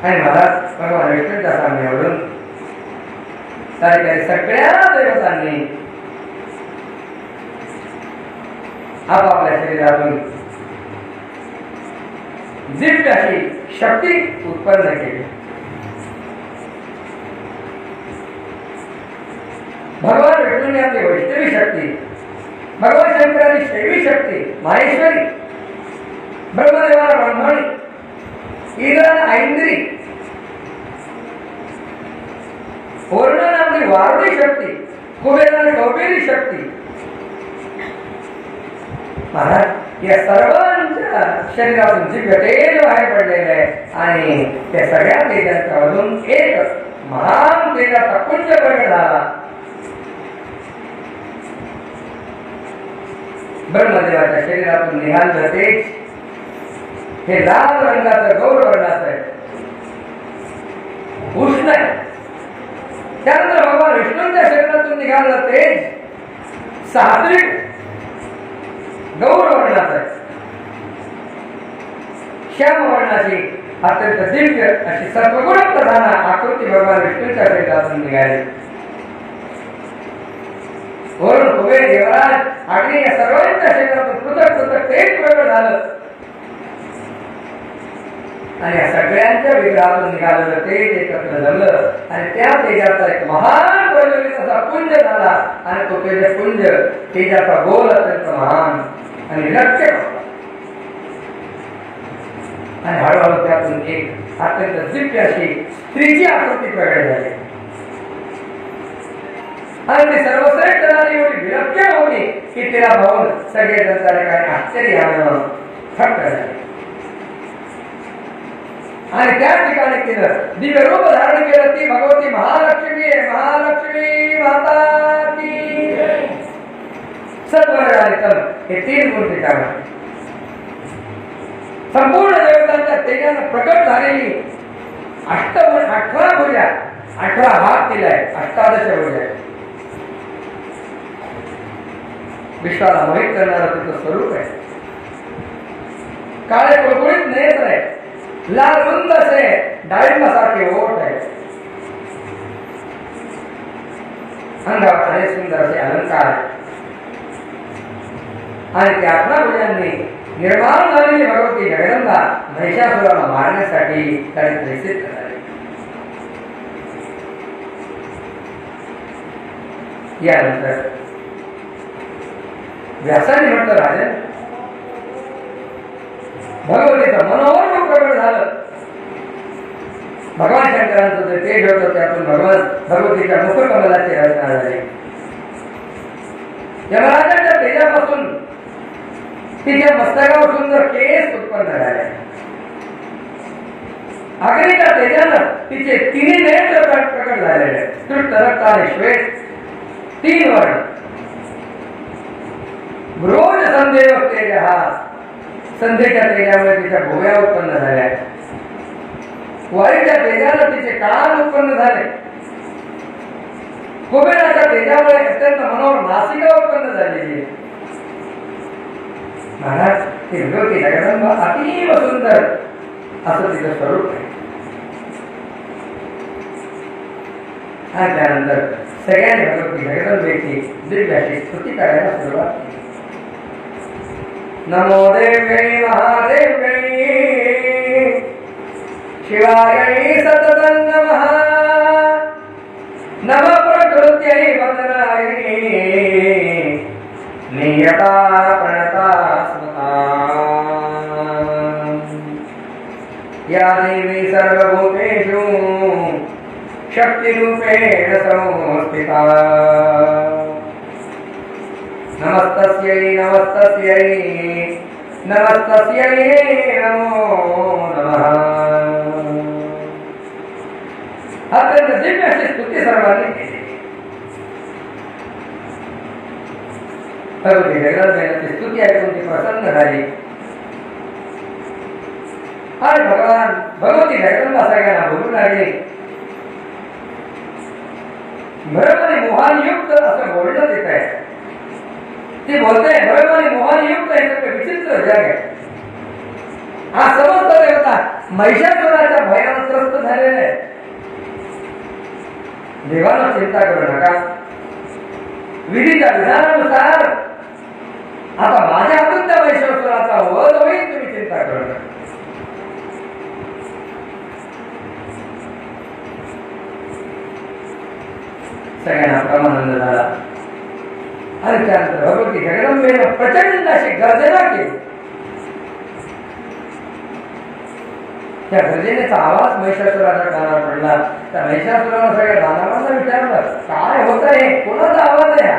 आणि महाराज भगवान विष्णूच्या सामन्यावरून त्या ठिकाणी सगळ्या देवतांनी आपापल्या शरीरातून दिव्य अशी शक्ती उत्पन्न केली. भगवान विष्णूने आपली वैष्णवी शक्ती, भगवान शंकरांनी शैवी शक्ती माहेश्वरी, ब्रह्मदेवाला ब्रह्मणी, इंद्राला ऐंद्री, वरुणाला आपली वारुणी शक्ती, कुबेराला कौबेरी शक्ती. महाराज या सर्वांच्या शरीरातून दिव्य तेज बाहेर पडलेले आहे आणि त्या सगळ्या तेजांच्या मधून एक महान तेजाचा पुंज प्रगट झाला. ब्रह्मदेवाच्या शरीरातून निघालं तेज हे लाल रंगाचं गौर वर्णाचं आहे, उष्ण आहे. त्यानंतर भगवान विष्णूंच्या शरीरातून निघालं तेज सात्विक गौर वर्णाचं आहे, श्याम वर्णाची अत्यंत दिव्य अशी सत्वगुण प्रधान आकृती भगवान विष्णूंच्या शरीरातून निघाली. वरुण, कुबेर, देवराज, अग्नी या सर्वांच्या शरीरातून पृथक पृथक तेज प्रगट झालं आणि या सगळ्यांच्या विग्रहातून निघालेलं तेज एकत्र जमलं आणि त्या तेजाचा एक महान प्रज्वलित असा पुंज झाला आणि तो तेजपुंज तेजाचा गोल अत्यंत महान आणि विलक्षण होता. आणि हळूहळू त्यातून एक अत्यंत दिव्य अशी स्त्रीची आकृती प्रगट झाली आणि ती सर्वश्रेष्ठ झाली, एवढी विलक्षण होती की तिला पाहून सगळे जनता काही आश्चर्यानं थक्क झाले. आणि त्या ठिकाणी तिनं दिव्य रूप धारण केलं. ती भगवती महालक्ष्मी आहे. महालक्ष्मी माता की सत्वर आणि तम हे तीन गुण ठिकाण संपूर्ण देवतांच्या तेजानं प्रकट झालेली 18 भुजा, 18 हात दिलाय, 18 भुजा. विश्वाला मोहित करणारं तिचं स्वरूप आहे. काळे कुळकुळीत नेत्र आहे, लाल रुंद असे डाळिंबासारखे ओठ आहे, अंगावर अनेक सुंदर असे अलंकार आहे आणि त्या 18 भुजांनी निर्माण झालेली भगवती जगदंबा महिषासुराला मारण्यासाठी त्याने प्रेषित करावी. यानंतर व्यासाने म्हटलं, राजन भगवतीचं मनोहर रूप प्रकट झालं. भगवान शंकरांचं जे तेज होतं त्यातून भगवतीच्या मुखकमलाची रचना झाली. यमराजाच्या तेजापासून तिच्या मस्तकावर सुंदर केस उत्पन्न झाले. अग्नीच्या तेजानं तिचे तिन्ही नेत्र प्रकट झालेले, तृष्ट, रक्त आणि श्वेत 3 वर्ण. रोज संदेव तेज हा संध्येच्या तेजामुळे तिच्या भोव्या उत्पन्न झाल्या. वायूच्या तेजानं तिचे कान उत्पन्न झाले. कुबेराच्या तेजामुळे अत्यंत मनोहर नासिका उत्पन्न झालेली. महाराज ती भगवती जगदंबा अतीव सुंदर असं तिचं स्वरूप आहे. आणि त्यानंतर सगळ्यांनी भगवती जगदंबेची दिव्य अशी स्तुती करायला सुरुवात केली. नमो देव्यै महादेव्यै शिवायै सततं नमः. नमः प्रकृत्यै वदनायै नियता प्रणता स्मृता. या देवी सर्वभूतेषु शक्तिरूपेण संस्थिता। नमस्तस्यै नमस्तस्यै नमस्तस्यै नमो नमः। अत्यंत दिव्य अशी स्तुती सर्वांनी केली। भगवती जगदंबेची स्तुती ऐकून ती प्रसन्न झाली आणि भगवती जगदंबा सगळ्यांना बोलू लागली। भरमणी मोहानयुक्त असं बोलणं तिथं आहे। ती बोलते भरमणी मोहानयुक्त हे सगळं विचित्र जग आहे। हा समस्त देवता महिषासुराच्या भयानं त्रस्त झालेला आहे। देवाला चिंता करू नका, विधीच्या विधानानुसार आता माझ्या हातून त्या महिषासुराचा वध होईल, तुम्ही चिंता करू नका। सगळ्यांना परमानंद झाला आणि त्यानंतर भगवती जगदंबेनं प्रचंड अशी गर्जना केली। त्या गर्जनेचा आवाज महिषासुराच्या कानावर पडला। त्या महिषासुरानं सगळ्या दानवांना विचारलं, काय होत आहे, कोणाचा आवाज आहे?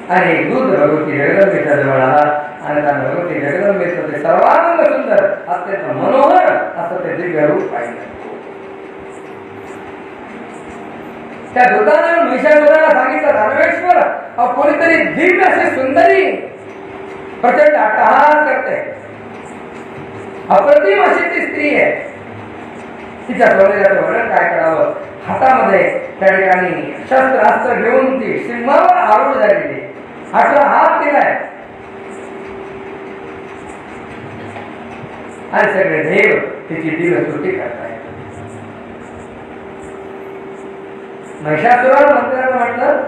आणि एक दूत भगवती जगदंबेच्या जवळ आला आणि त्या भगवती जगदंबेचं ते सर्वांग सुंदर अत्यंत मनोहर असं ते दिव्य रूप पाहिलं। त्या दूताने महिषासुराला सांगितलं, दानवेश्वर, कोणीतरी दिव्य अशी सुंदरी प्रचंड अट्टहास करते, अप्रतिम अशी ती स्त्री आहे। तिच्या सौंदर्याचं वर्णन काय करावं। हातामध्ये त्या ठिकाणी शस्त्रास्त्र घेऊन ती सिंहावर आरूढ झालेली, 18 हात दिलाय आणि सगळे देव तिची दिव्य स्तुती करतायत। महिषासुराला मंत्र्यानं म्हटलं,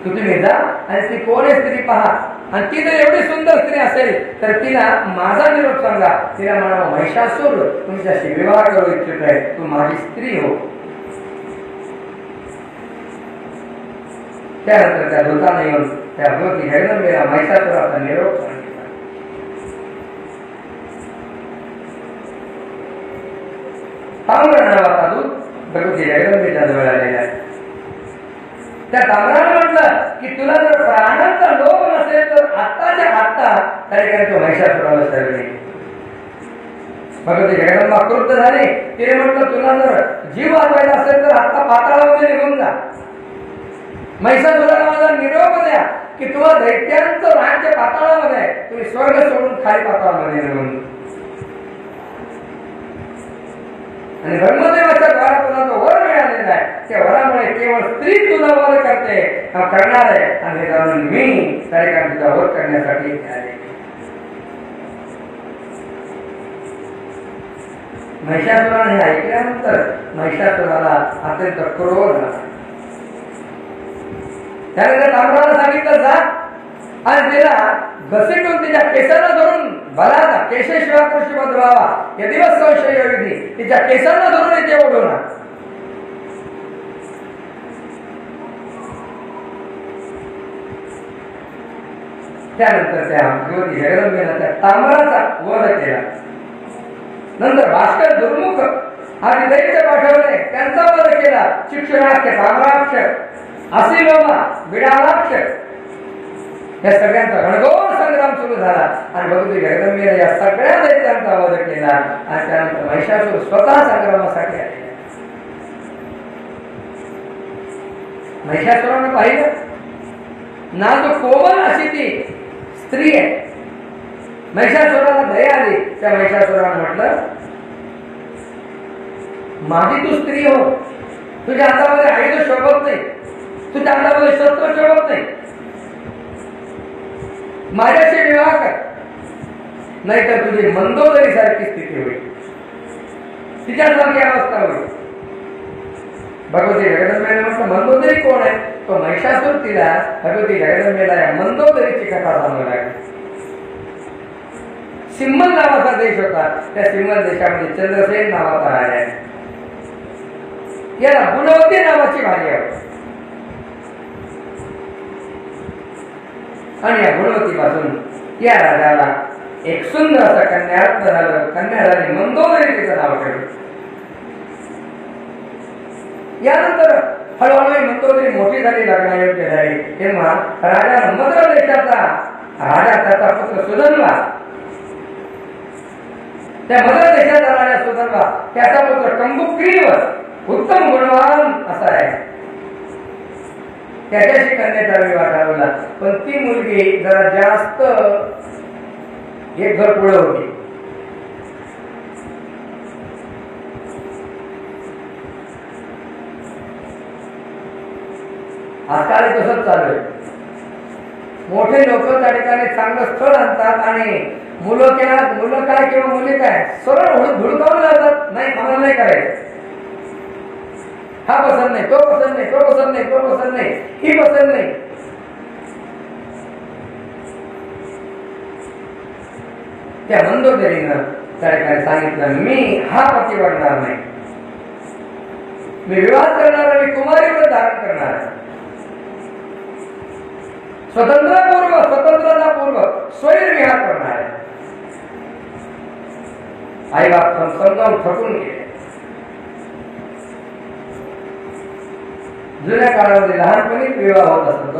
तुम्ही जा आणि ती कोण आहे स्त्री पहा, आणि ती जर एवढी सुंदर स्त्री असेल तर तिला माझा निरोप सांगा। तिला म्हणावं, महिषासुर तुमच्याशी विवाह करू इच्छित आहे, तू माझी स्त्री हो। त्यानंतर त्या दूताने येऊन त्या भगवती जगदंबेला महिषासुराचा निरोप सांगितला। ताम्र नावाचा दूत भगवती जगदंबेच्या जवळ आलेला आहे। त्या ताम्राने म्हटलं की तुला जर प्राणांचा लोभ नसेल तर आत्ताच्या आत्ता त्या ठिकाणी तो महिषासुराला सरले। भगवती जगदंबा क्रुद्ध झाली। तिने म्हटलं, तुला जर जीव वाचवायचा असेल तर आत्ता पाताळामध्ये निघून जा। महिषासुराला माझा निरोप द्या की तुला दैत्यांचं राज्य पाताळामध्ये आहे, तुम्ही स्वर्ग सोडून खाली पाताळामध्ये निघून जा। आणि ब्रह्मदेवाच्या द्वारा तुला जो वर मिळालेला आहे, त्या वरामुळे केवळ स्त्री तुला वर करते करणार आहे, आणि जाणून मी त्या ठिकाणी तुझा वर करण्यासाठी आले। महिषासुराने ऐकल्यानंतर महिषासुराला अत्यंत क्रोध झाला। त्याने त्या ताम्राला सांगितलं, जा आणि तिला घसीटून तिच्या केसांना धरून बलाचा केशेशिवाय कृष्णपद व्हावा, या दिवस संशय विधी तिच्या केसांना धरून इथे ओढवणार। त्यानंतर त्या भगवती जगदंबेनं त्या ताम्राचा वध केला। नंतर भास्कर दुर्मुख आणि दैत्य पाठवले, त्यांचा वध केला। शिक्षणाक्ष, ताम्राक्ष, असिलोमा, बिडालाक्ष या सगळ्यांचा रणघोर संग्राम सुरू झाला आणि भगवती जगदंबेने या सगळ्या दैत्यांचा वध केला। आणि त्यानंतर महिषासुर स्वतः संग्रामासाठी आले। महिषासुरानं पाहिलं ना, तो कोमल अशी ती स्त्री आहे। महिषासुराला दया आली। त्या महिषासुरानं म्हटलं, माझी तू स्त्री हो, तुझ्या हातामध्ये आयुध शोभत नाही, तुझ्या हातामध्ये शस्त्र शोभत नाही, माझ्याशी विवाह कर, नाहीतर तुझी मंदोदरी सारखी स्थिती होईल, तिच्यासारखी अवस्था होईल। भगवती जगदंबेने म्हटलं, मंदोदरी कोण आहे? तो महिषासुर तिला भगवती जगदंबेला या मंदोदरीची कथा सांगू लागली। सिंहल नावाचा देश होता, त्या सिंहल देशामध्ये चंद्रसेन नावाचा राजा आहे। याला गुणवती नावाची भार्या होती आणि या गुणवतीपासून या राजाला एक सुंदर असं कन्यारत्न झालं. कन्या झाली मंदोदरी, तिचं नाव ठेवलं. यानंतर हळूहळू मंदोदरी मोठी झाली, लग्नायोग्य झाली. तेव्हा राजा मद्र देशाचा राजा त्याचा पुत्र सुधनवा, त्या मद्र देशाचा राजा सुधनवा, त्याचा पुत्र कंबुक्रीवर उत्तम गुणवान असा आहे. त्याच्याशी कन्याचा विवाह ठरवला. पण ती मुलगी जरा जास्त एक घर पुढे होती. आजकाल तसंच चालू आहे. मोठे लोक त्या ठिकाणी चांगलं स्थळ आणतात आणि मुलं काय किंवा मुली काय सरळ धुडकावून जातात. नाही, मला नाही करायचं, हा पसंत नाही, तो पसंत नाही, तो पसंत नाही, तो पसंत नाही, ही पसंत नाही. त्या मंदोदरीनं त्या ठिकाणी सांगितलं, मी हा पती वाढणार नाही, मी विवाह करणार, मी कुमारीवर धारण करणार, स्वतंत्रतापूर्वक स्वयंविहार करणार आहे. आई बाप समजावून थकून गेले. जुन्या काळामध्ये लहानपणी विवाह होत असत.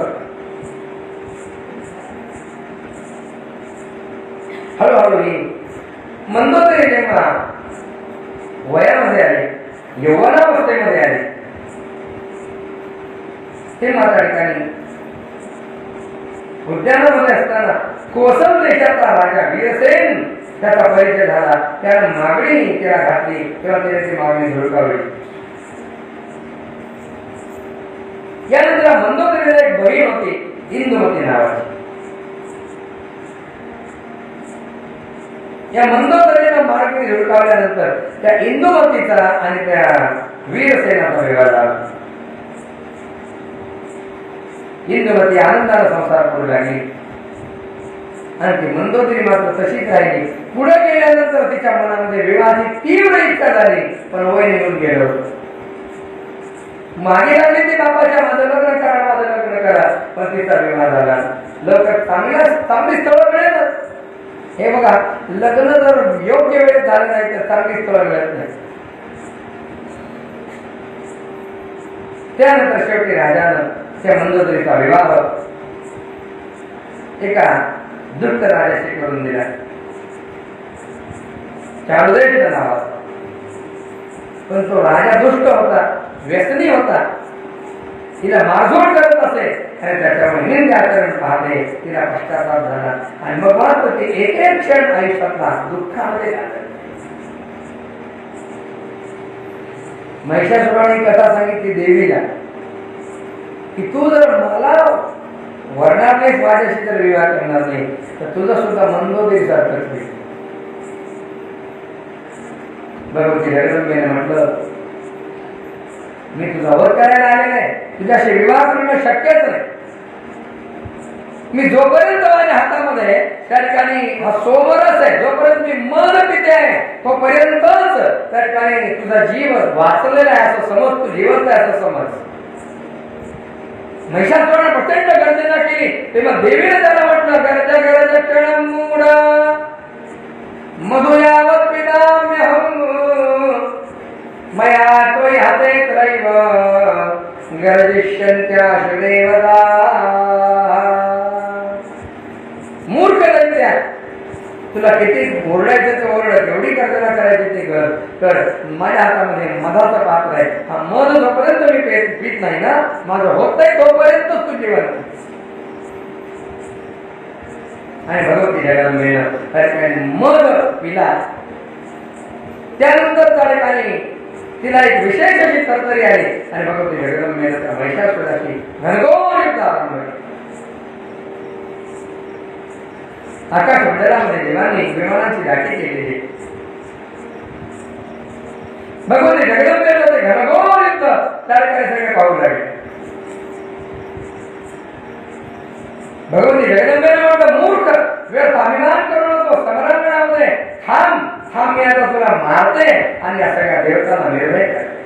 हळूहळू ही मंदोदरी जेव्हा वयामध्ये आली, यौवनावस्थेमध्ये आली, तेव्हा त्या ठिकाणी उद्यानामध्ये असताना कोसल देशाचा राजा वीरसेन त्याचा परिचय झाला. त्याला मागणी तिला घातली, तेव्हा त्याची मागणी झुळकावली. यानंतर मंदोदरीला एक बहीण होती, इंदुमती नावाची. या मंदोदरीला मागणी झुळकावल्यानंतर त्या इंदुमतीचा आणि त्या वीरसेनाचा विवाह झाला. इंदुमती आनंदाला संसार करू लागली आणि ती मंदोदरी मात्र तशीच राहिली. पुढे गेल्यानंतर तिच्या मनामध्ये विवाहाची तीव्र इच्छा झाली, पण वय निघून गेलं. मागे लागली ती बापाच्या, माझं लग्न करा, माझं लग्न करा, पण तिचा विवाह झाला. लवकर चांगली स्थळ मिळेल. हे बघा, लग्न जर योग्य वेळेत झालं नाही तर चांगली स्थळ मिळत नाही. त्यानंतर शेवटी राजानं त्या मंदोदरीचा विवाह एका दुष्ट राजाशी करून दिला. चारुदेशाच्या नावाचा. पण तो राजा दुष्ट होता, व्यसनी होता, तिला मारझोड करत असे आणि त्याच्यामुळे निंद आचरण पाहते, तिला पश्चाताप झाला आणि मग मात्र ते एक एक क्षण आयुष्यातला दुःखामध्ये घालवले. महिषासुराने कथा सांगितली देवीला की तू जर मला वरणार नाहीस, माझ्याशी जर विवाह करणार नाही तर तुझं सुद्धा मंदोदरी सारखंच होईल. भगवती जगदंबेने म्हटलं, मी तुझा वध करायला आले नाही, तुझ्याशी विवाह करणं शक्यच नाही. मी जोपर्यंत माझ्या हातामध्ये त्या ठिकाणी हा सोमरस आहे, जोपर्यंत मी मन पिते आहे तोपर्यंतच त्या ठिकाणी तुझा जीव वाचलेला आहे असं समज, तू जिवंत आहे असं समज. महिषासुराने प्रचंड गर्जना केली. तेव्हा देवीने त्याला म्हटलं, गर्ज क्षण मूढ मधुयावत पिताम्यहं मया त्वयि हते त्रैव गर्जिष्यन्त्याशु देवता. मूर्ख दैत्या, तुला किती ओरडायचं ते ओरड, एवढी गर्जना करायची ते कर. माझ्या हातामध्ये मधाचं पात्र आहे. हा मध जोपर्यंत मी पीत नाही ना, माझं होत नाही तोपर्यंतच तू जीवन. आणि भगवती जगदंबेनं मध पिला. त्यानंतर त्या ठिकाणी तिला एक विशेष अशी तरतरी आली आणि भगवती जगदंबेनं त्या महिषासुराशी घनघोर युद्ध आरंभ केले. आकाश मंडळामध्ये देवांनी विमानांची दाटी केलेली. भगवती जगदंबेला ते घनघोर युद्ध त्या ठिकाणी सगळे पाहू लागले. भगवती जगदंबेला म्हटलं, मूर्ख, व्यर्थ अभिमान करू नको, समरांगणामध्ये थांब, मी आता तुला मारते आणि या सगळ्या देवतांना निर्भय करते.